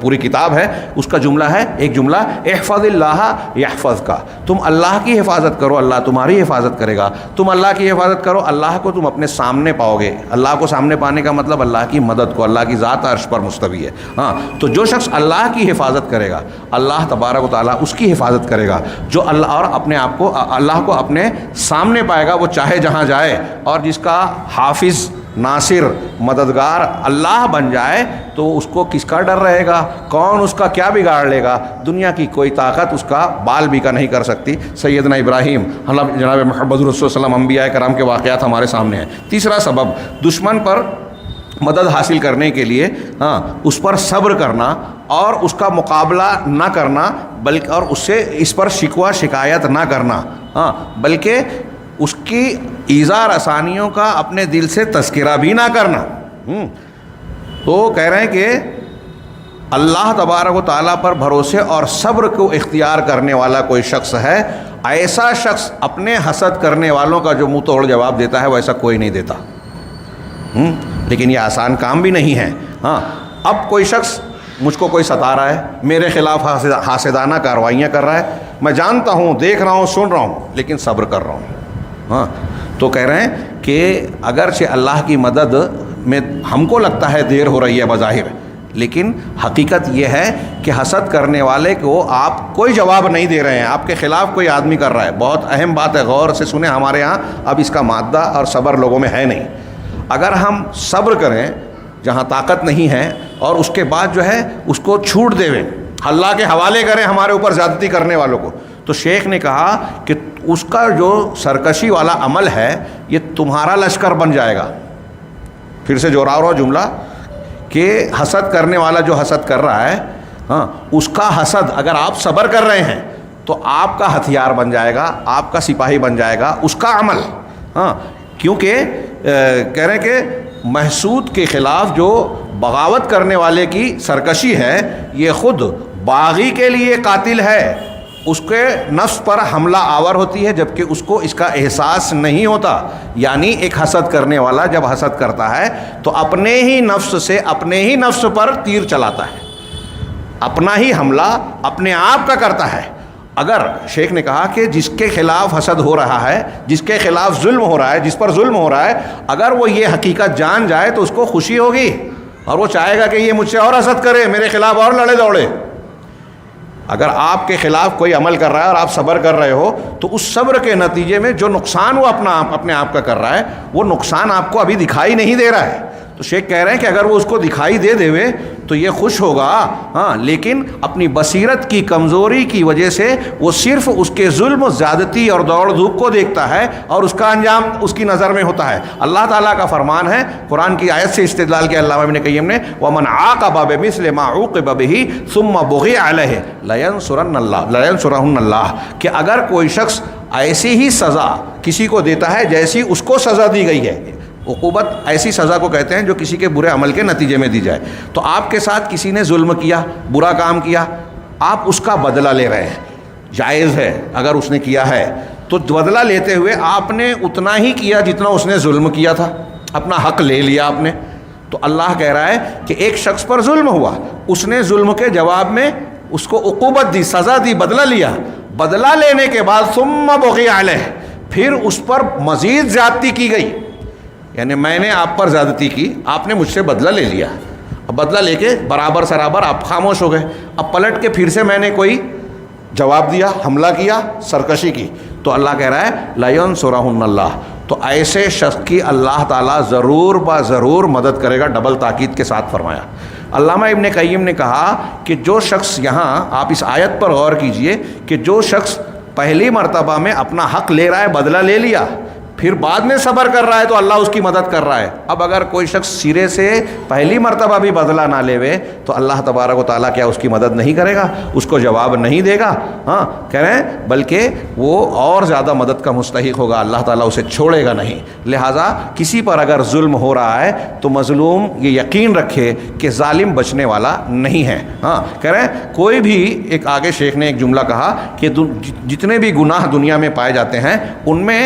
پوری کتاب ہے, اس کا جملہ ہے, ایک جملہ احفظ اللہ یحفظ کا. تم اللہ کی حفاظت کرو, اللہ تمہاری حفاظت کرے گا. تم اللہ کی حفاظت کرو, اللہ کو تم اپنے سامنے پاؤ گے. اللہ کو سامنے پانے کا مطلب اللہ کی مدد کو, اللہ کی ذات عرش پر مستوی ہے. ہاں, تو جو شخص اللہ کی حفاظت کرے گا, اللہ تبارک و تعالیٰ اس کی حفاظت کرے گا. جو اللہ اور اپنے آپ کو اللہ کو اپنے سامنے پائے گا, وہ چاہے جہاں جائے, اور جس کا حافظ, ناصر, مددگار اللہ بن جائے, تو اس کو کس کا ڈر رہے گا, کون اس کا کیا بگاڑ لے گا. دنیا کی کوئی طاقت اس کا بال بھی کا نہیں کر سکتی. سیدنا ابراہیم, جناب محمد رسول صلی اللہ علیہ وسلم, انبیاء کرام کے واقعات ہمارے سامنے ہیں. تیسرا سبب دشمن پر مدد حاصل کرنے کے لیے اس پر صبر کرنا اور اس کا مقابلہ نہ کرنا, بلکہ اور اس سے اس پر شکوہ شکایت نہ کرنا, بلکہ اس کی ایذا رسانیوں کا اپنے دل سے تذکرہ بھی نہ کرنا. تو کہہ رہے ہیں کہ اللہ تبارک و تعالیٰ پر بھروسے اور صبر کو اختیار کرنے والا کوئی شخص ہے, ایسا شخص اپنے حسد کرنے والوں کا جو منہ توڑ جواب دیتا ہے ویسا کوئی نہیں دیتا. لیکن یہ آسان کام بھی نہیں ہے. اب کوئی شخص مجھ کو کوئی ستا رہا ہے, میرے خلاف حاسدانہ کارروائیاں کر رہا ہے, میں جانتا ہوں, دیکھ رہا ہوں, سن رہا ہوں, لیکن صبر کر رہا ہوں. تو کہہ رہے ہیں کہ اگرچہ اللہ کی مدد میں ہم کو لگتا ہے دیر ہو رہی ہے بظاہر, لیکن حقیقت یہ ہے کہ حسد کرنے والے کو آپ کوئی جواب نہیں دے رہے ہیں, آپ کے خلاف کوئی آدمی کر رہا ہے. بہت اہم بات ہے, غور سے سنیں. ہمارے ہاں اب اس کا مادہ اور صبر لوگوں میں ہے نہیں. اگر ہم صبر کریں جہاں طاقت نہیں ہے, اور اس کے بعد جو ہے اس کو چھوٹ دے, اللہ کے حوالے کریں ہمارے اوپر زیادتی کرنے والوں کو, تو شیخ نے کہا کہ اس کا جو سرکشی والا عمل ہے یہ تمہارا لشکر بن جائے گا. پھر سے جوڑا رہا جملہ کہ حسد کرنے والا جو حسد کر رہا ہے, اس کا حسد اگر آپ صبر کر رہے ہیں تو آپ کا ہتھیار بن جائے گا, آپ کا سپاہی بن جائے گا اس کا عمل. کیونکہ کہہ رہے ہیں کہ محسود کے خلاف جو بغاوت کرنے والے کی سرکشی ہے یہ خود باغی کے لیے قاتل ہے. اس کے نفس پر حملہ آور ہوتی ہے جبکہ اس کو اس کا احساس نہیں ہوتا. یعنی ایک حسد کرنے والا جب حسد کرتا ہے تو اپنے ہی نفس سے اپنے ہی نفس پر تیر چلاتا ہے, اپنا ہی حملہ اپنے آپ کا کرتا ہے. اگر شیخ نے کہا کہ جس کے خلاف حسد ہو رہا ہے, جس کے خلاف ظلم ہو رہا ہے, جس پر ظلم ہو رہا ہے, اگر وہ یہ حقیقت جان جائے تو اس کو خوشی ہوگی اور وہ چاہے گا کہ یہ مجھ سے اور حسد کرے, میرے خلاف اور لڑے دوڑے. اگر آپ کے خلاف کوئی عمل کر رہا ہے اور آپ صبر کر رہے ہو تو اس صبر کے نتیجے میں جو نقصان وہ اپنے آپ کا کر رہا ہے وہ نقصان آپ کو ابھی دکھائی نہیں دے رہا ہے. تو شیخ کہہ رہے ہیں کہ اگر وہ اس کو دکھائی دے دیوے تو یہ خوش ہوگا, لیکن اپنی بصیرت کی کمزوری کی وجہ سے وہ صرف اس کے ظلم, زیادتی اور دوڑ دھوپ کو دیکھتا ہے اور اس کا انجام اس کی نظر میں ہوتا ہے. اللہ تعالیٰ کا فرمان ہے, قرآن کی آیت سے استدلال کیا علامہ ابن قیم نے, وَمَنْ عَاقَبَ بِمِثْلِ مَا عُوقِبَ بِهِ ثُمَّ بُغِيَ عَلَيْهِ لَيَنْصُرَنَّ اللَّهُ, کہ اگر کوئی شخص ایسی ہی سزا کسی کو دیتا ہے جیسی اس کو سزا دی گئی ہے, عقوبت ایسی سزا کو کہتے ہیں جو کسی کے برے عمل کے نتیجے میں دی جائے, تو آپ کے ساتھ کسی نے ظلم کیا, برا کام کیا, آپ اس کا بدلہ لے رہے ہیں, جائز ہے اگر اس نے کیا ہے تو بدلہ لیتے ہوئے آپ نے اتنا ہی کیا جتنا اس نے ظلم کیا تھا, اپنا حق لے لیا آپ نے. تو اللہ کہہ رہا ہے کہ ایک شخص پر ظلم ہوا, اس نے ظلم کے جواب میں اس کو عقوبت دی, سزا دی, بدلہ لیا, بدلہ لینے کے بعد ثم بغی علیہ, پھر اس پر مزید زیادتی کی گئی. یعنی میں نے آپ پر زیادتی کی, آپ نے مجھ سے بدلہ لے لیا, اب بدلہ لے کے برابر سرابر آپ خاموش ہو گئے. اب پلٹ کے پھر سے میں نے کوئی جواب دیا، حملہ کیا، سرکشی کی، تو اللہ کہہ رہا ہے لَيَنْصُرَهُنَّ اللَّهُ، تو ایسے شخص کی اللہ تعالیٰ ضرور ضرور مدد کرے گا، ڈبل تاکید کے ساتھ فرمایا۔ علامہ ابن قیم نے کہا کہ جو شخص، یہاں آپ اس آیت پر غور کیجئے کہ جو شخص پہلی مرتبہ میں اپنا حق لے رہا ہے، بدلہ لے لیا، پھر بعد میں صبر کر رہا ہے تو اللہ اس کی مدد کر رہا ہے۔ اب اگر کوئی شخص سرے سے پہلی مرتبہ بھی بدلہ نہ لے تو اللہ تبارک و تعالیٰ کیا اس کی مدد نہیں کرے گا، اس کو جواب نہیں دے گا؟ ہاں کہہ رہے ہیں بلکہ وہ اور زیادہ مدد کا مستحق ہوگا، اللہ تعالیٰ اسے چھوڑے گا نہیں۔ لہٰذا کسی پر اگر ظلم ہو رہا ہے تو مظلوم یہ یقین رکھے کہ ظالم بچنے والا نہیں ہے۔ ہاں کہہ رہے ہیں کوئی بھی ایک، آگے شیخ نے ایک جملہ کہا کہ جتنے بھی گناہ دنیا میں پائے جاتے ہیں ان میں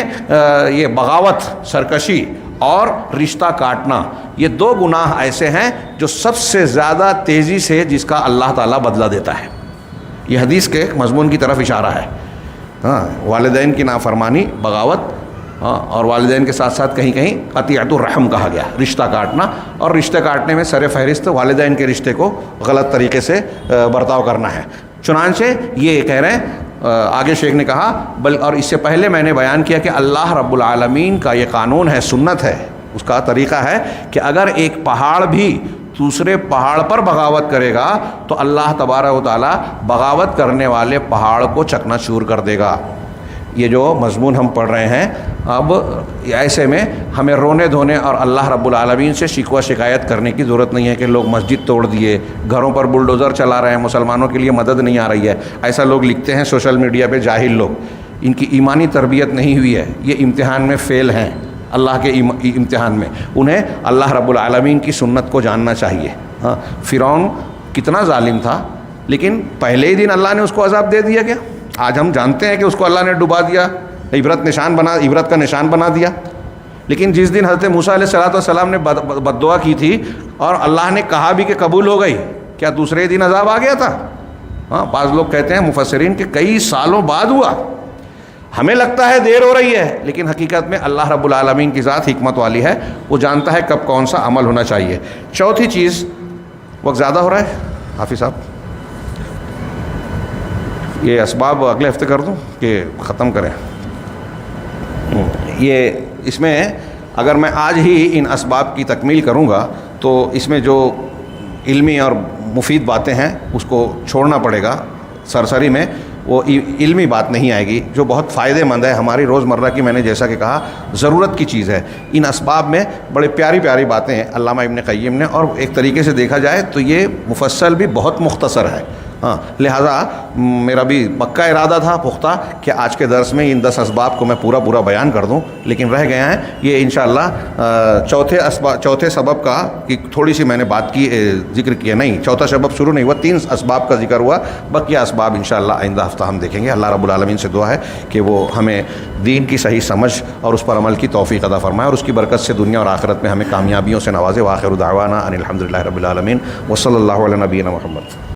یہ بغاوت، سرکشی اور رشتہ کاٹنا، یہ دو گناہ ایسے ہیں جو سب سے زیادہ تیزی سے جس کا اللہ تعالیٰ بدلہ دیتا ہے۔ یہ حدیث کے مضمون کی طرف اشارہ ہے۔ ہاں والدین کی نافرمانی، بغاوت، اور والدین کے ساتھ ساتھ کہیں کہیں قطیعۃ الرحم کہا گیا، رشتہ کاٹنا، اور رشتہ کاٹنے میں سر فہرست والدین کے رشتے کو غلط طریقے سے برتاؤ کرنا ہے۔ چنانچہ یہ کہہ رہے ہیں، آگے شیخ نے کہا اور اس سے پہلے میں نے بیان کیا کہ اللہ رب العالمین کا یہ قانون ہے، سنت ہے، اس کا طریقہ ہے کہ اگر ایک پہاڑ بھی دوسرے پہاڑ پر بغاوت کرے گا تو اللہ تبارک و تعالیٰ بغاوت کرنے والے پہاڑ کو چکنا چور کر دے گا۔ یہ جو مضمون ہم پڑھ رہے ہیں، اب ایسے میں ہمیں رونے دھونے اور اللہ رب العالمین سے شکوہ شکایت کرنے کی ضرورت نہیں ہے کہ لوگ مسجد توڑ دیے، گھروں پر بلڈوزر چلا رہے ہیں، مسلمانوں کے لیے مدد نہیں آ رہی ہے، ایسا لوگ لکھتے ہیں سوشل میڈیا پہ، جاہل لوگ، ان کی ایمانی تربیت نہیں ہوئی ہے، یہ امتحان میں فیل ہیں، اللہ کے امتحان میں، انہیں اللہ رب العالمین کی سنت کو جاننا چاہیے۔ ہاں فرعون کتنا ظالم تھا، لیکن پہلے ہی دن اللہ نے اس کو عذاب دے دیا کیا؟ آج ہم جانتے ہیں کہ اس کو اللہ نے ڈبا دیا، عبرت کا نشان بنا دیا، لیکن جس دن حضرت موسیٰ علیہ السلام نے بد دعا کی تھی اور اللہ نے کہا بھی کہ قبول ہو گئی، کیا دوسرے دن عذاب آ گیا تھا؟ ہاں بعض لوگ کہتے ہیں مفسرین کہ کئی سالوں بعد ہوا، ہمیں لگتا ہے دیر ہو رہی ہے، لیکن حقیقت میں اللہ رب العالمین کی ذات حکمت والی ہے، وہ جانتا ہے کب کون سا عمل ہونا چاہیے۔ چوتھی چیز، وقت زیادہ ہو رہا ہے حافظ صاحب، یہ اسباب اگلے ہفتے کر دوں کہ ختم کریں؟ یہ اس میں اگر میں آج ہی ان اسباب کی تکمیل کروں گا تو اس میں جو علمی اور مفید باتیں ہیں اس کو چھوڑنا پڑے گا، سرسری میں وہ علمی بات نہیں آئے گی جو بہت فائدہ مند ہے ہماری روزمرہ کی، میں نے جیسا کہ کہا ضرورت کی چیز ہے۔ ان اسباب میں بڑے پیاری پیاری باتیں ہیں علامہ ابن قیم نے، اور ایک طریقے سے دیکھا جائے تو یہ مفصل بھی بہت مختصر ہے۔ ہاں لہٰذا میرا بھی پکا ارادہ تھا پختہ کہ آج کے درس میں ان 10 اسباب کو میں پورا بیان کر دوں، لیکن رہ گئے ہیں یہ انشاءاللہ چوتھے سبب کا کہ تھوڑی سی میں نے بات کی، ذکر کیا نہیں، چوتھا سبب شروع نہیں ہوا، 3 اسباب کا ذکر ہوا، بقیہ اسباب انشاءاللہ آئندہ ہفتہ ہم دیکھیں گے۔ اللہ رب العالمین سے دعا ہے کہ وہ ہمیں دین کی صحیح سمجھ اور اس پر عمل کی توفیق عطا فرمائے، اور اس کی برکت سے دنیا اور آخرت میں ہمیں کامیابیوں سے نوازے۔ وآخر دعوانا ان الحمد للہ رب العالمین، وصلی اللہ علی نبینا محمد۔